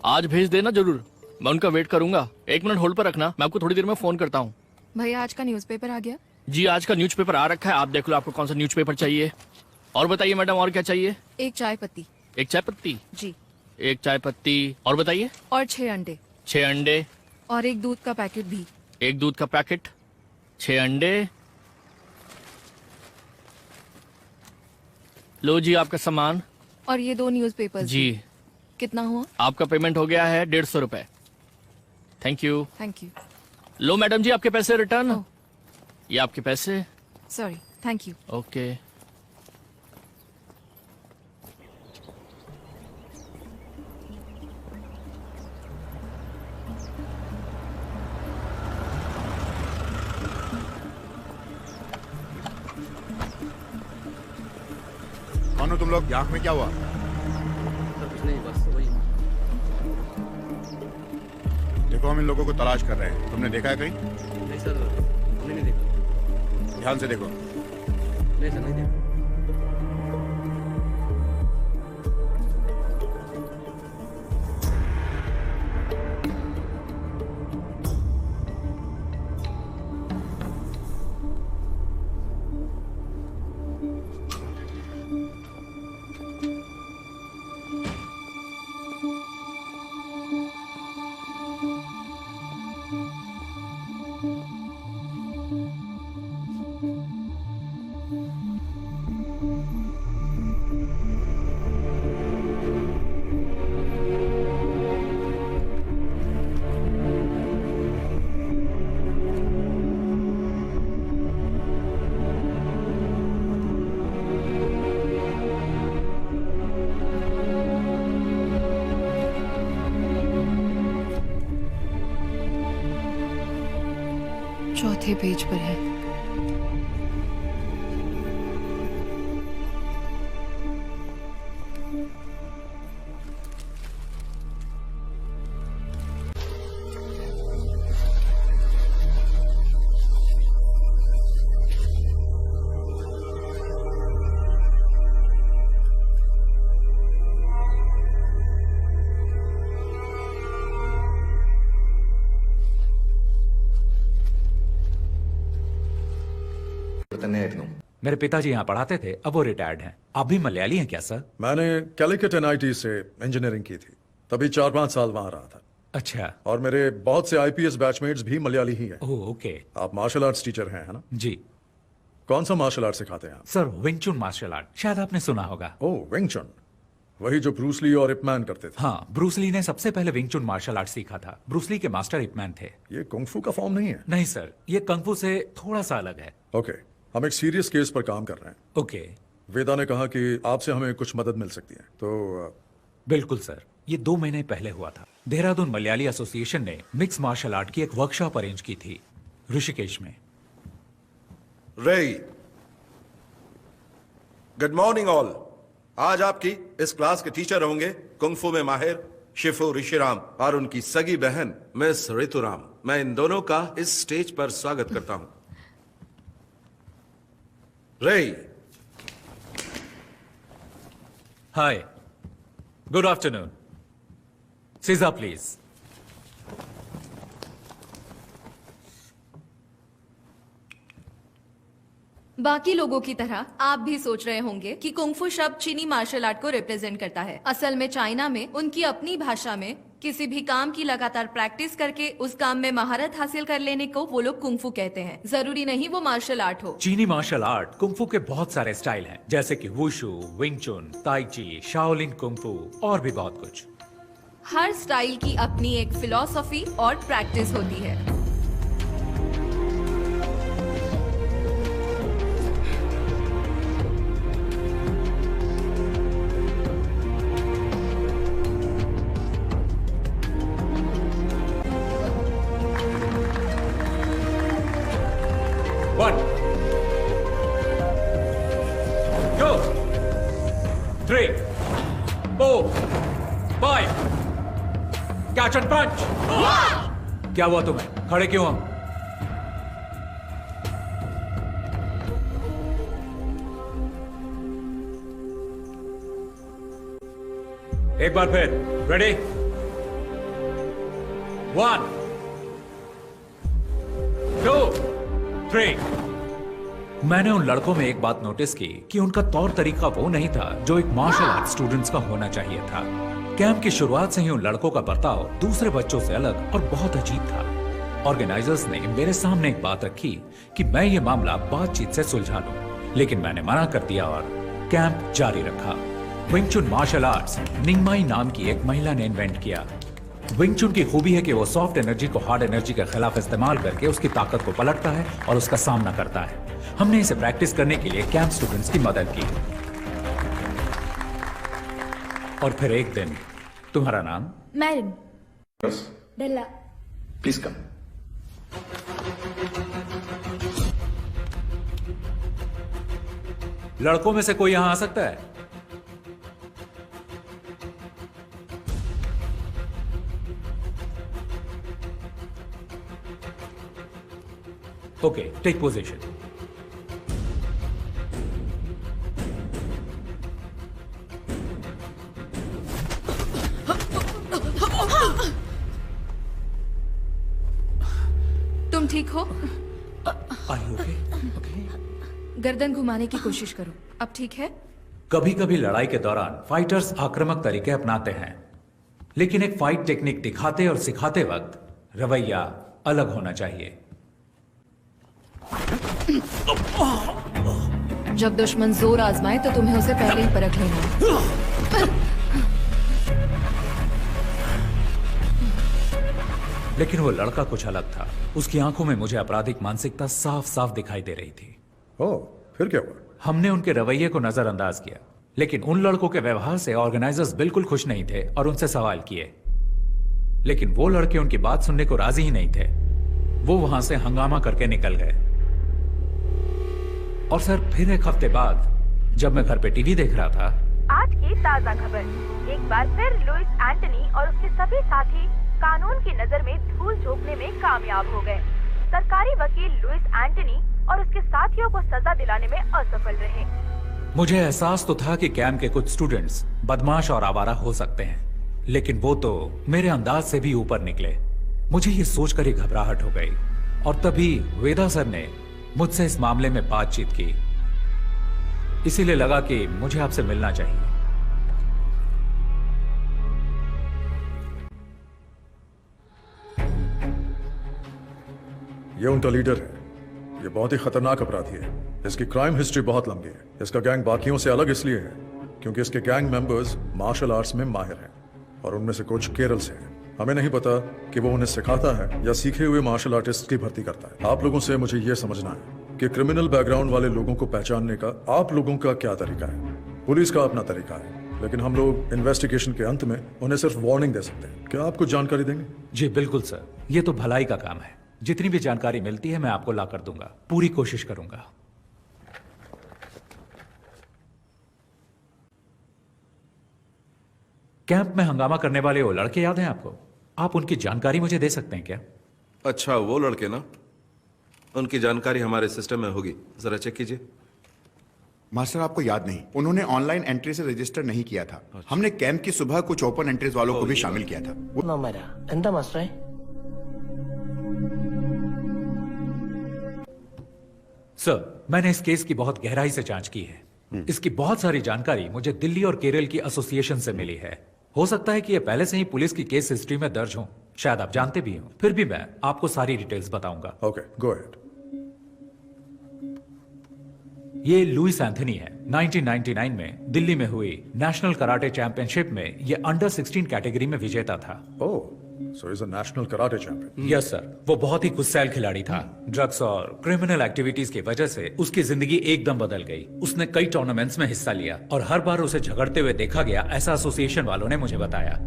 आज भेज देना जरूर, मैं उनका वेट करूंगा। 1 मिनट होल्ड पर रखना, मैं आपको थोड़ी देर में फोन करता हूँ। भैया आज का न्यूज़पेपर आ गया? जी आज का न्यूज़पेपर आ रखा है, आप देख लो आपको कौन सा न्यूज़पेपर चाहिए। और बताइए मैडम, और क्या चाहिए? एक चाय पत्ती। एक चाय पत्ती? जी। एक चाय पत्ती, और बताइए? और 6 अंडे। 6 अंडे। और एक दूध का पैकेट भी। एक दूध का पैकेट, 6 अंडे। लो जी आपका सामान। और ये 2 न्यूज़पेपर। जी। कितना हुआ? आपका पेमेंट हो गया है 150 रुपए। Thank you. Thank you. लो मैडम जी आपके पैसे रिटर्न। ये आपके पैसे। Sorry, thank you. ओके। हो तुम लोग? आंख में क्या हुआ? कुछ नहीं, बस वही। देखो हम इन लोगों को तलाश कर रहे हैं, तुमने देखा है कहीं? नहीं सर, हमने नहीं देखा। ध्यान से देखो। नहीं सर, नहीं देखा। चौथे पेज पर है। मेरे पिताजी यहाँ पढ़ाते थे, अब वो रिटायर्ड हैं। आप भी मलयाली हैं क्या सर? मैंने कैलिकट एनआईटी से इंजीनियरिंग की थी, तभी 4-5 साल वहां रहा था। अच्छा। और मेरे बहुत से आईपीएस बैचमेट्स भी मलयाली ही हैं। Oh okay. आप मार्शल आर्ट्स टीचर हैं, है ना? जी। कौन सा मार्शल आर्ट सिखाते हैं आप? सर विंग चुन मार्शल आर्ट, शायद आपने सुना होगा। ओह, विंग चुन, वही जो ब्रूस ली और इपमैन करते थे। हाँ, ब्रूस ली ने सबसे पहले विंग चुन मार्शल आर्ट सीखा था। ब्रूस ली के मास्टर इपमैन थे। ये कुंग-फू का फॉर्म नहीं है? नहीं सर, ये कंग-फू से थोड़ा सा अलग है। ओके, हम एक सीरियस केस पर काम कर रहे हैं। ओके। वेदा ने कहा कि आपसे हमें कुछ मदद मिल सकती है, तो बिल्कुल सर, ये 2 महीने पहले हुआ था। देहरादून मलयाली एसोसिएशन ने मिक्स मार्शल आर्ट की एक वर्कशॉप अरेंज की थी ऋषिकेश में। रेई, गुड मॉर्निंग ऑल। आज आपकी इस क्लास के टीचर होंगे कुंग-फू में माहिर शिफू ऋषिराम और उनकी सगी बहन मिस ऋतुराम। मैं इन दोनों का इस स्टेज पर स्वागत करता हूं। रेई। हाय, गुड आफ्टरनून। सीजा प्लीज। बाकी लोगों की तरह आप भी सोच रहे होंगे कि कुंग-फू शब्द चीनी मार्शल आर्ट को रिप्रेजेंट करता है। असल में चाइना में उनकी अपनी भाषा में किसी भी काम की लगातार प्रैक्टिस करके उस काम में महारत हासिल कर लेने को वो लोग कुंग-फू कहते हैं। जरूरी नहीं वो मार्शल आर्ट हो। चीनी मार्शल आर्ट कुंग-फू के बहुत सारे स्टाइल हैं, जैसे कि वुशु, विंग चुन, ताई ची, शाओलिन कुंग-फू और भी बहुत कुछ। हर स्टाइल की अपनी एक फिलॉसफी और प्रैक्टिस होती है। One, 2, 3, 4, 5, catch and punch। क्या हुआ तुम्हें? खड़े क्यों हम? एक बार फिर, रेडी? 1, 2, 3। मैंने उन लड़कों में एक बात नोटिस की कि उनका तौर तरीका वो नहीं था जो एक मार्शल आर्ट स्टूडेंट्स का होना चाहिए था। कैंप की शुरुआत से ही उन लड़कों का बर्ताव दूसरे बच्चों से अलग और बहुत अजीब था। ऑर्गेनाइजर्स ने मेरे सामने एक बात रखी कि मैं ये मामला बातचीत से सुलझा लूं, लेकिन मैंने मना कर दिया और कैंप जारी रखा। विंग चुन मार्शल आर्ट्स निंगमाई नाम की एक महिला ने इन्वेंट किया। विंग चुन की खूबी है कि वो सॉफ्ट एनर्जी को हार्ड एनर्जी के खिलाफ इस्तेमाल करके उसकी ताकत को पलटता है और उसका सामना करता है। हमने इसे प्रैक्टिस करने के लिए कैंप स्टूडेंट्स की मदद की। और फिर एक दिन, तुम्हारा नाम? मैरिन। डेला। Please come. लड़कों में से कोई यहां आ सकता है? Okay, take position. तुम ठीक हो? ओके। गर्दन घुमाने की कोशिश करो। अब ठीक है? कभी कभी लड़ाई के दौरान फाइटर्स आक्रामक तरीके अपनाते हैं, लेकिन एक फाइट टेक्निक दिखाते और सिखाते वक्त रवैया अलग होना चाहिए। जब दुश्मन जोर आजमाए तो तुम्हें उसे पहले ही परख लेना है। लेकिन वो लड़का कुछ अलग था। उसकी आंखों में मुझे आपराधिक मानसिकता साफ साफ दिखाई दे रही थी। ओह, फिर क्या हुआ? हमने उनके रवैये को नजरअंदाज किया, लेकिन उन लड़कों के व्यवहार से ऑर्गेनाइजर्स बिल्कुल खुश नहीं थे और उनसे सवाल किए, लेकिन वो लड़के उनकी बात सुनने को राजी ही नहीं थे। वो वहां से हंगामा करके निकल गए। और सर, फिर एक हफ्ते बाद जब मैं घर पे टीवी देख रहा था, आज की ताजा खबर, एक बार फिर लुइस एंटनी और उसके सभी साथी कानून की नजर में धूल झोंकने में कामयाब हो गए। सरकारी वकील लुइस एंटनी और उसके साथियों को सजा दिलाने में असफल रहे। मुझे एहसास तो था कि कैंप के कुछ स्टूडेंट्स बदमाश और आवारा हो सकते हैं, लेकिन वो तो मेरे अंदाज से भी ऊपर निकले। मुझे ये सोचकर ही घबराहट हो गई और तभी वेदा सर ने मुझसे इस मामले में बातचीत की। इसीलिए लगा कि मुझे आपसे मिलना चाहिए। ये उनका लीडर है। ये बहुत ही खतरनाक अपराधी है। इसकी क्राइम हिस्ट्री बहुत लंबी है। इसका गैंग बाकियों से अलग इसलिए है क्योंकि इसके गैंग मेंबर्स मार्शल आर्ट्स में माहिर हैं और उनमें से कुछ केरल से हैं। हमें नहीं पता कि वो उन्हें सिखाता है या सीखे हुए मार्शल आर्टिस्ट की भर्ती करता है। आप लोगों से मुझे यह समझना है कि क्रिमिनल बैकग्राउंड वाले लोगों को पहचानने का आप लोगों का क्या तरीका है। पुलिस का अपना तरीका है, लेकिन हम लोग इन्वेस्टिगेशन के अंत में उन्हें सिर्फ वार्निंग दे सकते हैं। क्या आप कुछ जानकारी देंगे? जी बिल्कुल सर, ये तो भलाई का काम है। जितनी भी जानकारी मिलती है मैं आपको ला कर दूंगा। पूरी कोशिश करूंगा। कैंप में हंगामा करने वाले वो लड़के याद हैं आपको? आप उनकी जानकारी मुझे दे सकते हैं क्या? अच्छा, वो लड़के ना, उनकी जानकारी हमारे सिस्टम में होगी, जरा चेक कीजिए। मास्टर, आपको याद नहीं, उन्होंने ऑनलाइन एंट्री से रजिस्टर नहीं किया था। हमने कैंप की सुबह कुछ ओपन एंट्रीज वालों को भी शामिल किया था। എന്താ മാസ്റ്ററെ? सर, मैंने इस केस की बहुत गहराई से जांच की है। इसकी बहुत सारी जानकारी मुझे दिल्ली और केरल की एसोसिएशन से मिली है। हो सकता है कि ये पहले से ही पुलिस की केस हिस्ट्री में दर्ज हो, शायद आप जानते भी हो। फिर भी मैं आपको सारी डिटेल्स बताऊंगा। Okay, go ahead. ये लुइस एंथनी है। 1999 में दिल्ली में हुई नेशनल कराटे चैंपियनशिप में ये अंडर 16 कैटेगरी में विजेता था। Oh, so is a national karate champion. Yes sir, वो बहुत ही गुस्सैल खिलाड़ी था। ड्रग्स और क्रिमिनल एक्टिविटीज की वजह से उसकी जिंदगी एकदम बदल गई। उसने कई टूर्नामेंट्स में हिस्सा लिया और हर बार उसे झगड़ते हुए देखा गया, ऐसा एसोसिएशन वालों ने मुझे बताया।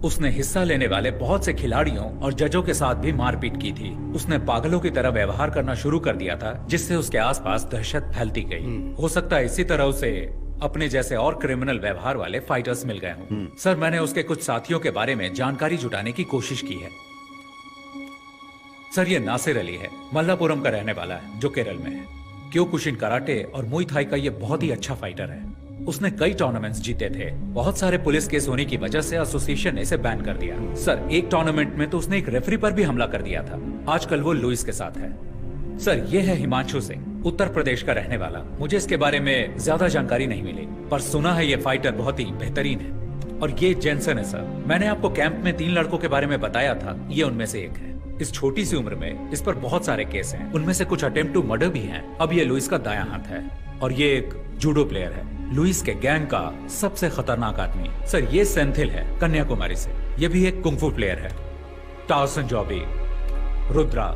उसने हिस्सा लेने वाले बहुत से खिलाड़ियों और जजों के साथ भी मारपीट की थी। उसने पागलों की तरह व्यवहार करना शुरू कर दिया था, जिससे उसके आसपास दहशत फैलती गई। हो सकता है इसी तरह उसे अपने जैसे और क्रिमिनल व्यवहार वाले फाइटर्स मिल गए हों। सर, मैंने उसके कुछ साथियों के बारे में जानकारी जुटाने की कोशिश की है। सर, ये नासिर अली है, मल्लापुरम का रहने वाला है, जो केरल में है। क्योकुशिन कराटे और मुई थाई का ये बहुत ही अच्छा फाइटर है। उसने कई टूर्नामेंट्स जीते थे। बहुत सारे पुलिस केस होने की वजह से एसोसिएशन ने इसे बैन कर दिया। सर, एक टूर्नामेंट में तो उसने एक रेफरी पर भी हमला कर दिया था। आजकल वो लुइस के साथ है। सर, ये है हिमांशु सिंह, उत्तर प्रदेश का रहने वाला। मुझे इसके बारे में ज्यादा जानकारी नहीं मिली, पर सुना है ये फाइटर बहुत ही बेहतरीन है। और ये जेंसन है सर। मैंने आपको कैंप में 3 लड़कों के बारे में बताया था, ये उनमें से एक है। इस छोटी सी उम्र में इस पर बहुत सारे केस हैं, उनमें से कुछ अटेम्प्ट टू मर्डर भी हैं। अब ये लुइस का दायां हाथ है और ये एक जूडो प्लेयर है। लुइस के गैंग का सबसे खतरनाक आदमी। सर, ये सेंथिल है, कन्याकुमारी से। ये भी एक कुंफू प्लेयर है। टाउसन जॉबी, रुद्रा।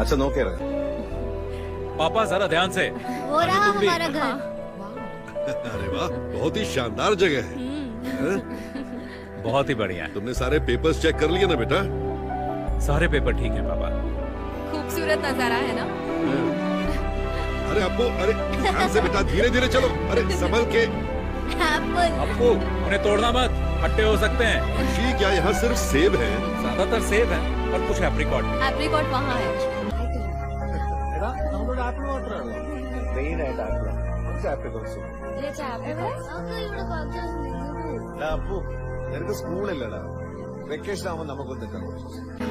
अच्छा नो कह रहे पापा जरा ध्यान से। वो रहा हमारा घर। अरे वाह, बहुत ही शानदार जगह है। हैं? बहुत ही बढ़िया। तुमने सारे पेपर्स चेक कर लिए ना बेटा? सारे पेपर ठीक हैं पापा। खूबसूरत नजारा है ना? अरे अप्पू, अरे ध्यान से बेटा, धीरे धीरे चलो। अरे संभल के। अप्पू, उन्हें तोड़ना मत, खट्टे हो सकते हैं। ऋषि, क्या यहाँ सिर्फ सेब है? ज्यादातर सेब है और कुछ एप्रिकॉट। एप्रिकॉट वहाँ है। എടാ നമ്മളൊരു ആപ്പിൾ മാത്രമേ ഉള്ളൂ. മെയിൻ ആയിട്ട് ആപ്പിൾ. കുറച്ച് ആപ്രിക്കോട്ട്സും. എടാ അപ്പു, നിനക്ക് സ്കൂളില്ലടാ. വെക്കേഷൻ ആവുമ്പോൾ നമുക്കൊന്ന് നിൽക്കാം.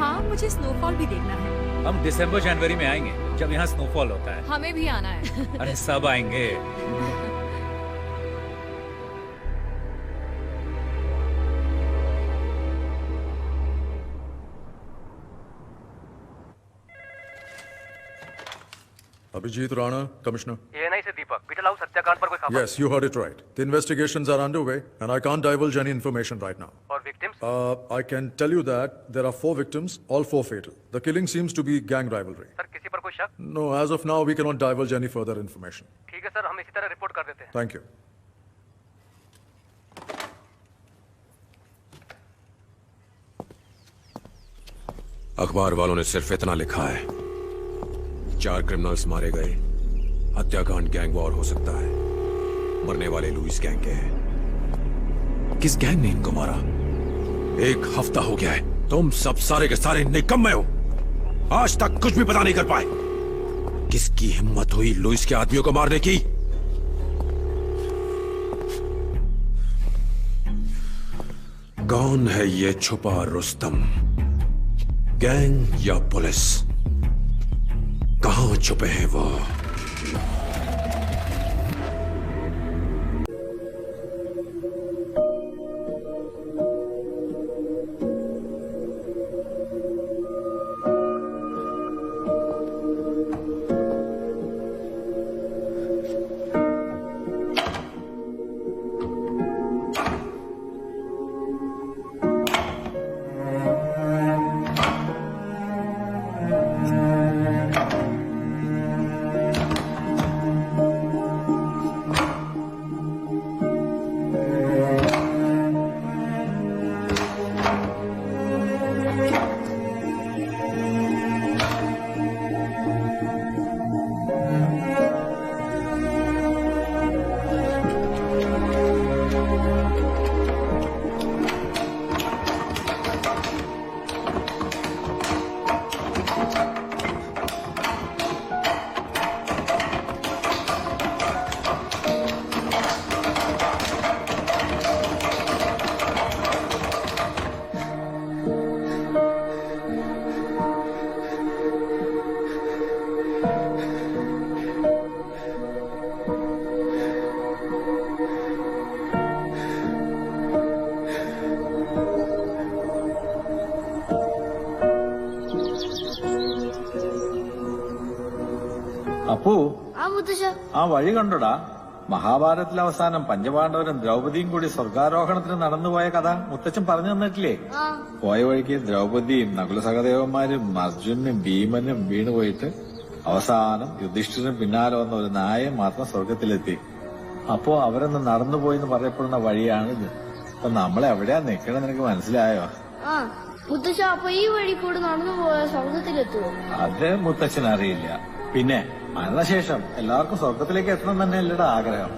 हाँ मुझे स्नोफॉल भी देखना है. हम दिसंबर जनवरी में आएंगे जब यहाँ स्नोफॉल होता है। हमें भी आना है। अरे सब आएंगे। Abhijit Rana, Commissioner. ANI से दीपक, बीटल हाउस हत्याकांड पर कोई खबर? Yes, you heard it right. The investigations are underway, and I can't divulge any information right now. और victims? I can tell you that there are 4 victims, all 4 fatal. The killing seems to be gang rivalry. Sir किसी पर कोई शक? No, as of now, we cannot divulge any further information. ठीक है sir, हम इसी तरह रिपोर्ट कर देते हैं। Thank you. अखबार वालों ने सिर्फ इतना लिखा है, 4 क्रिमिनल्स मारे गए, हत्याकांड गैंग वॉर हो सकता है, मरने वाले लुइस गैंग के हैं। किस गैंग ने इनको मारा? 1 हफ्ता हो गया है, तुम सब सारे के सारे निकम्मे हो, आज तक कुछ भी पता नहीं कर पाए। किसकी हिम्मत हुई लुइस के आदमियों को मारने की? कौन है ये छुपा रुस्तम? गैंग या पुलिस? कहां छुपे हैं वो? അപ്പു ആ വഴി കണ്ടോടാ? മഹാഭാരതത്തിലെ അവസാനം പഞ്ചപാണ്ഡവരും ദ്രൗപദിയും കൂടി സ്വർഗാരോഹണത്തിന് നടന്നുപോയ കഥ മുത്തച്ഛൻ പറഞ്ഞു തന്നിട്ടില്ലേ? പോയ വഴിക്ക് ദ്രൗപദിയും നകുല സഹദേവന്മാരും അർജുനും ഭീമനും വീണുപോയിട്ട് അവസാനം യുധിഷ്ഠിരനും പിന്നാലെ വന്ന ഒരു നായയും മാത്രം സ്വർഗത്തിലെത്തി. അപ്പോ അവരൊന്ന് നടന്നുപോയിന്ന് പറയപ്പെടുന്ന വഴിയാണിത്. അപ്പൊ നമ്മളെവിടെയാ നിക്കണത് നിനക്ക് മനസ്സിലായോ? മുത്തശ്ശ, അപ്പൊ ഈ വഴി കൂടെ നടന്നു പോയ സ്വർഗത്തിലെത്തുമോ? അത് മുത്തച്ഛൻ അറിയില്ല. പിന്നെ മരണശേഷം എല്ലാവർക്കും സ്വർഗത്തിലേക്ക് എത്തണം തന്നെ അല്ലടാ ആഗ്രഹം.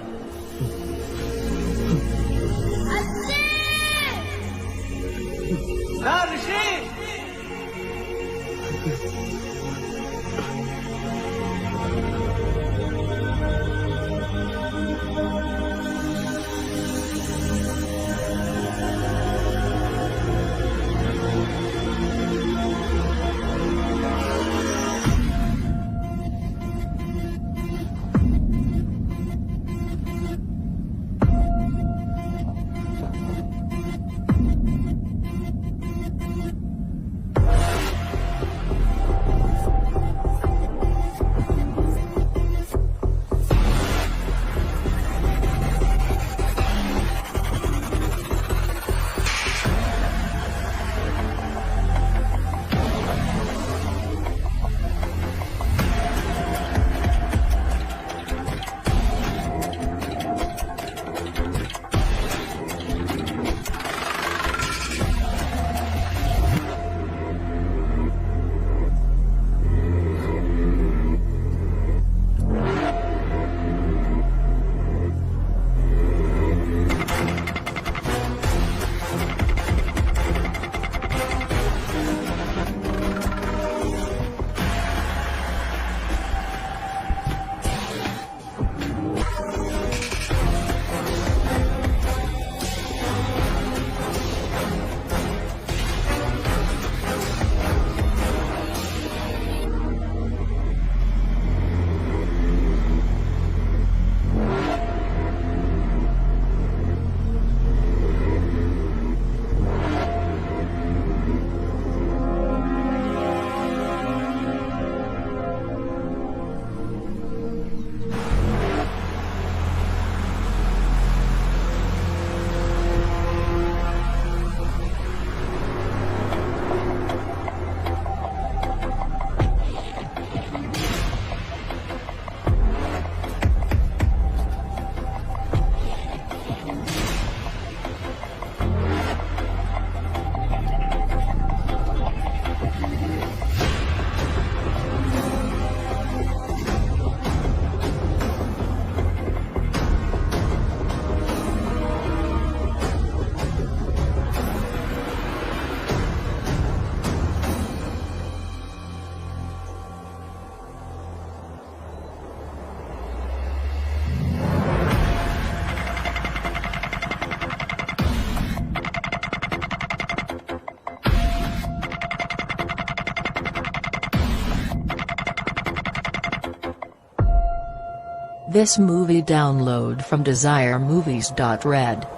This movie download from desiremovies.red.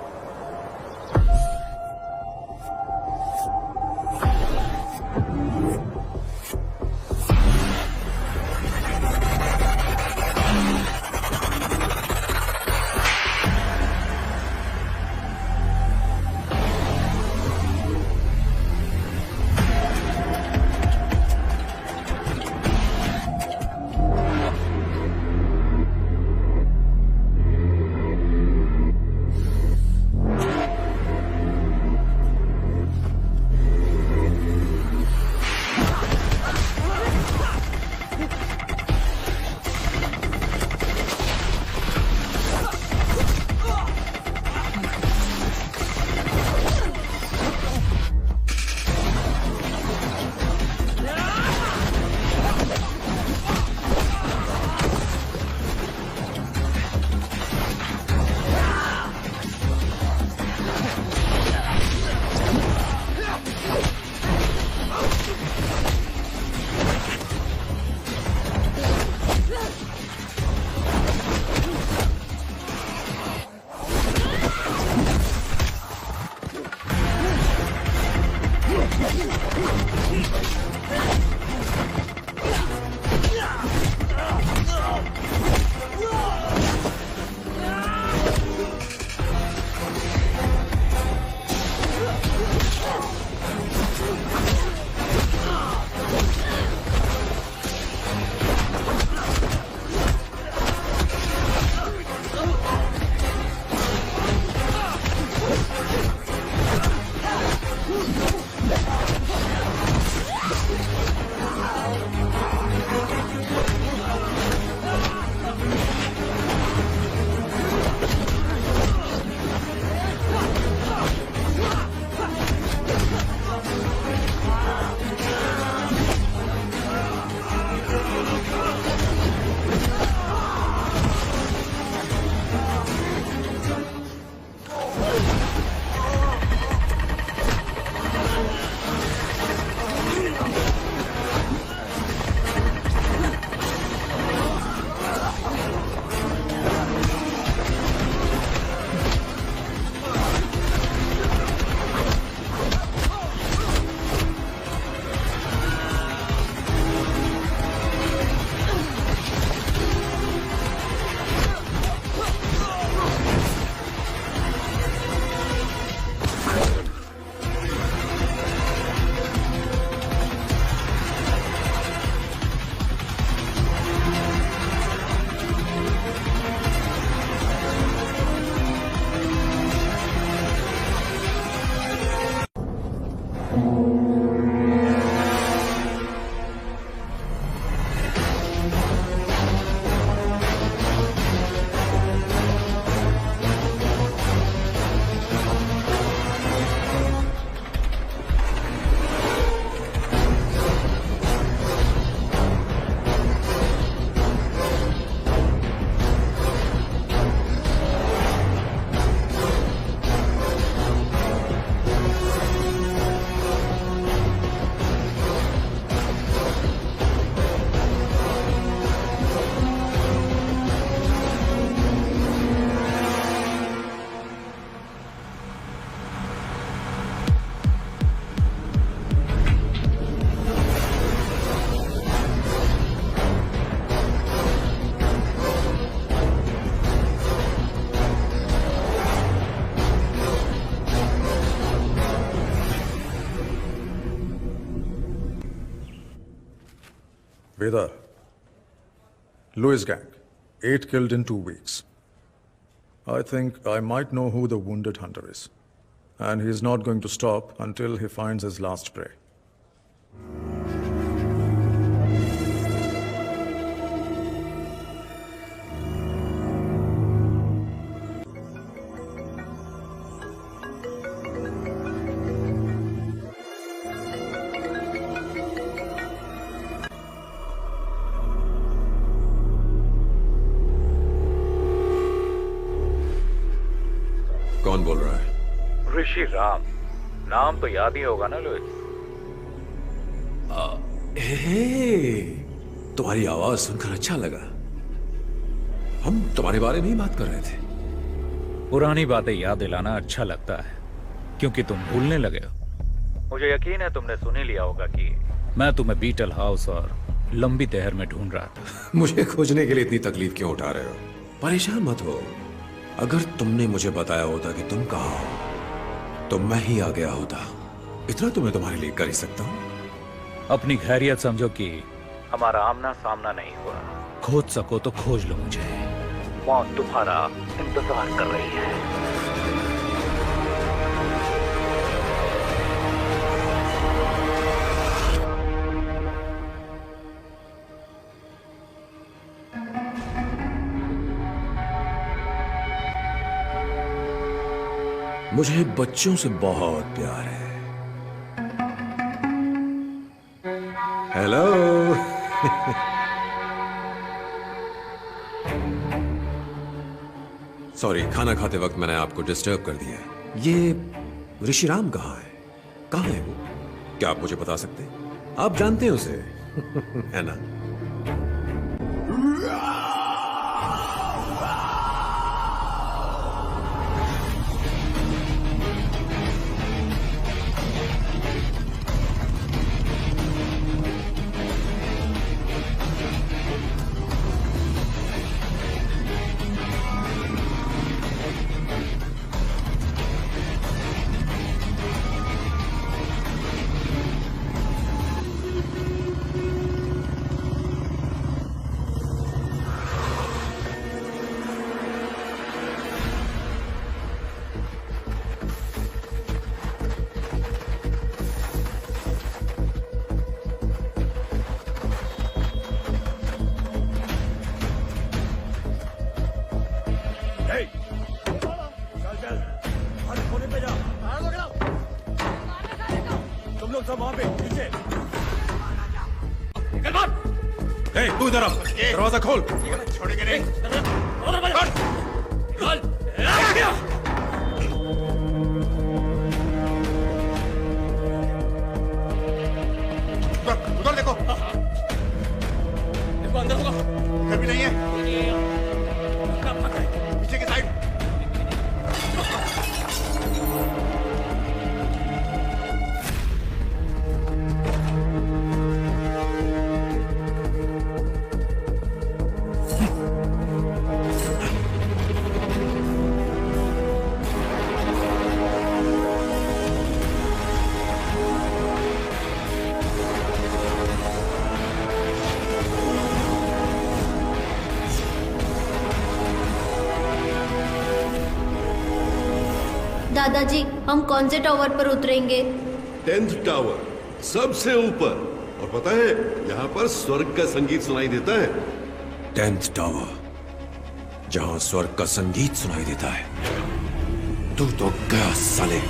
Vedar, Lewis gang, 8 killed in 2 weeks. I think I might know who the wounded hunter is. And he's not going to stop until he finds his last prey. कौन बोल रहा है? ऋषि राम, नाम तो याद ही होगा ना Louis? तुम्हारी आवाज सुनकर अच्छा लगा। हम तुम्हारे बारे में ही बात कर रहे थे। पुरानी बातें याद दिलाना अच्छा लगता है क्योंकि तुम भूलने लगे हो। मुझे यकीन है तुमने सुन ही लिया होगा कि मैं तुम्हें बीटल हाउस और लंबी तहर में ढूंढ रहा था। मुझे खोजने के लिए इतनी तकलीफ क्यों उठा रहे हो? परेशान मत हो। अगर तुमने मुझे बताया होता कि तुम कहाँ हो तो मैं ही आ गया होता। इतना तो मैं तुम्हारे लिए कर ही सकता हूँ। अपनी खैरियत समझो कि हमारा आमना सामना नहीं हुआ। खोज सको तो खोज लो मुझे। मौत तुम्हारा इंतजार कर रही है। मुझे बच्चों से बहुत प्यार है। हेलो। सॉरी, खाना खाते वक्त मैंने आपको डिस्टर्ब कर दिया। ये ऋषिराम कहाँ है? कहाँ है वो? क्या आप मुझे बता सकते हैं? आप जानते हैं उसे है ना? तू इधर आ, दरवाजा खोल। छोड़ेंगे नहीं। उधर देखो। देखो अंदर होगा। इधर भी नहीं है। पीछे की साइड। दादाजी, हम कौन से टावर पर उतरेंगे? 10th टावर, सबसे ऊपर। और पता है, यहाँ पर स्वर्ग का संगीत सुनाई देता है। 10th टावर, जहां स्वर्ग का संगीत सुनाई देता है। तू तो गया साले।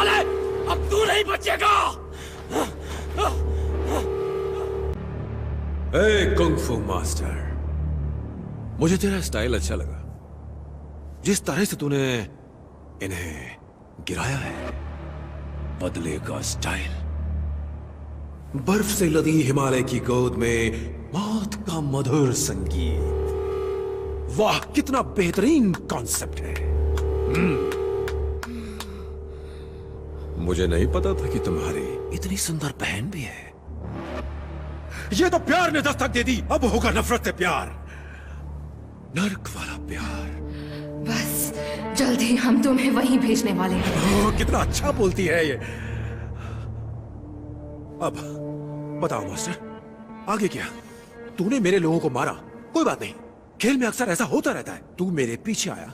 साले, अब तू नहीं बचेगा। ए कुंग-फू मास्टर, मुझे तेरा स्टाइल अच्छा लगा। जिस तरह से तूने इन्हें गिराया है, बदले का स्टाइल। बर्फ से लदी हिमालय की गोद में मौत का मधुर संगीत। वाह, कितना बेहतरीन कॉन्सेप्ट है। मुझे नहीं पता था कि तुम्हारी इतनी सुंदर बहन भी है। ये तो प्यार ने दस्तक दे दी, अब होगा नफरत से प्यार, नर्क वाला प्यार। बस जल्दी हम तुम्हें वहीं भेजने वाले हैं। कितना अच्छा बोलती है ये। अब बताओ मास्टर, आगे क्या? तूने मेरे लोगों को मारा, कोई बात नहीं, खेल में अक्सर ऐसा होता रहता है। तू मेरे पीछे आया,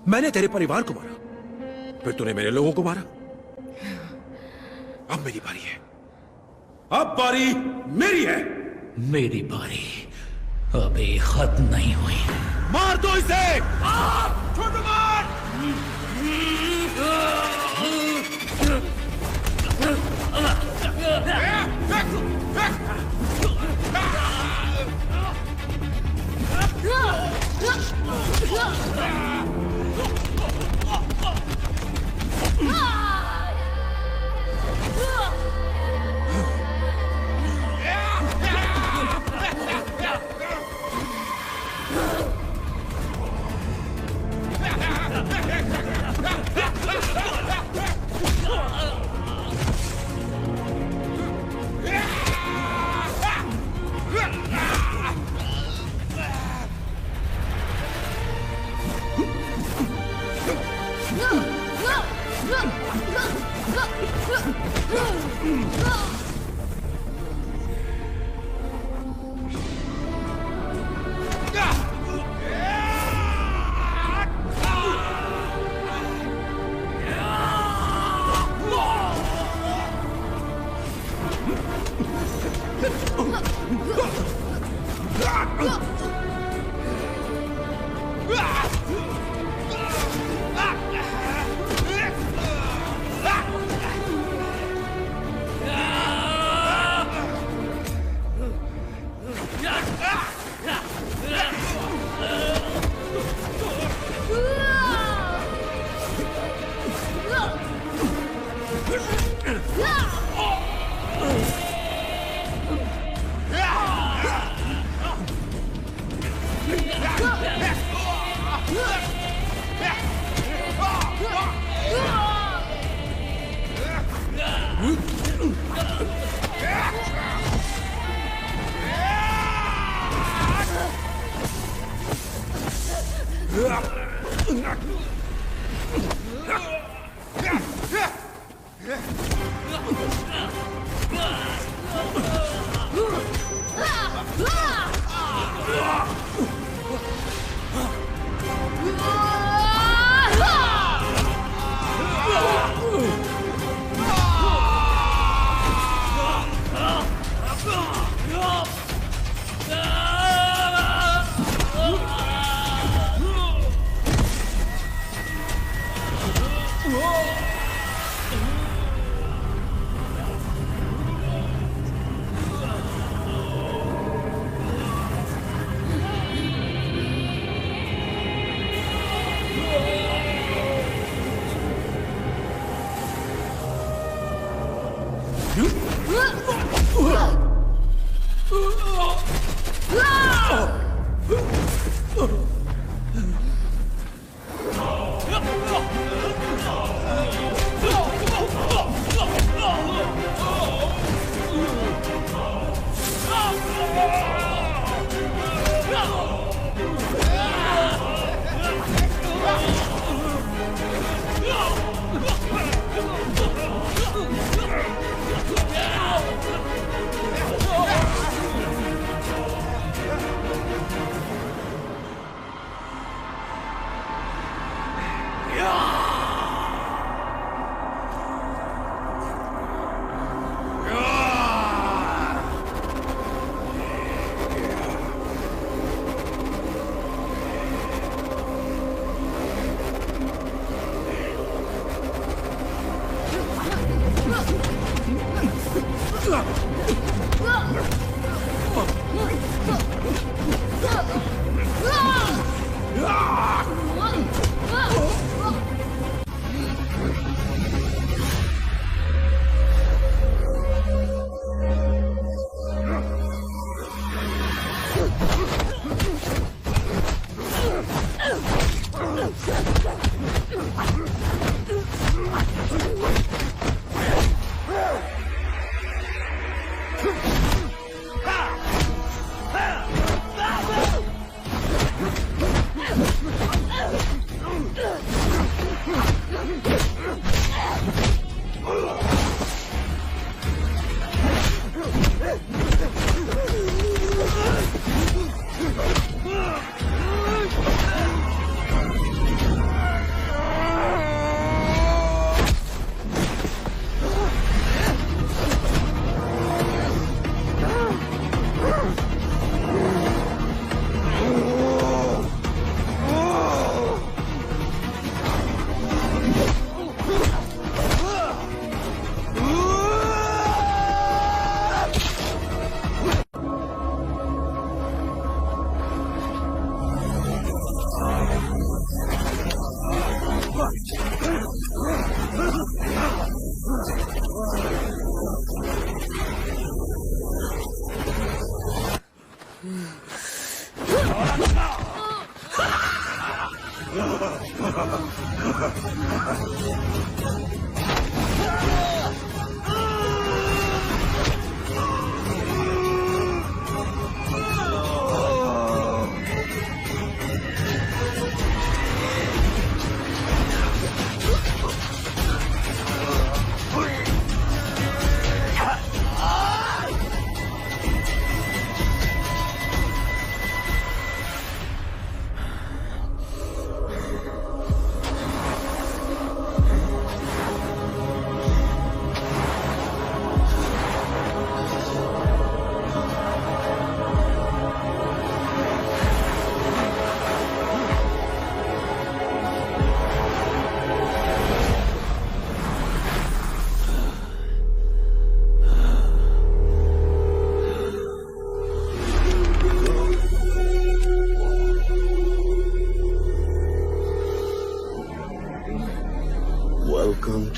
मैंने तेरे परिवार को मारा, फिर तूने मेरे लोगों को मारा। अब मेरी बारी है, अब बारी मेरी है। मेरी बारी अभी खत्म नहीं हुई। मार दो इसे। छोटू मार।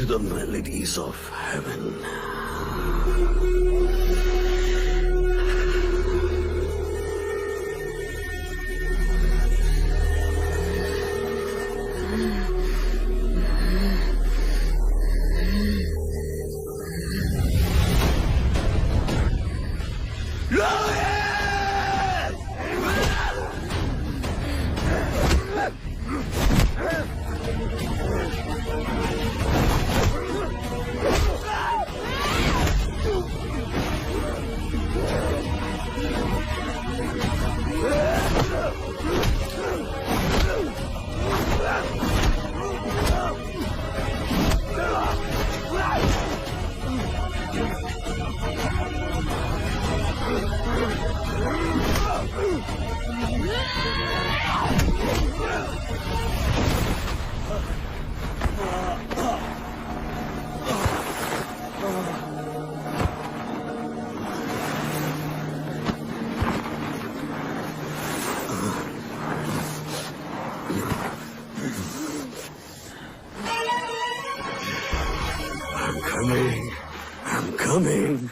to the melodies of heaven. I'm coming.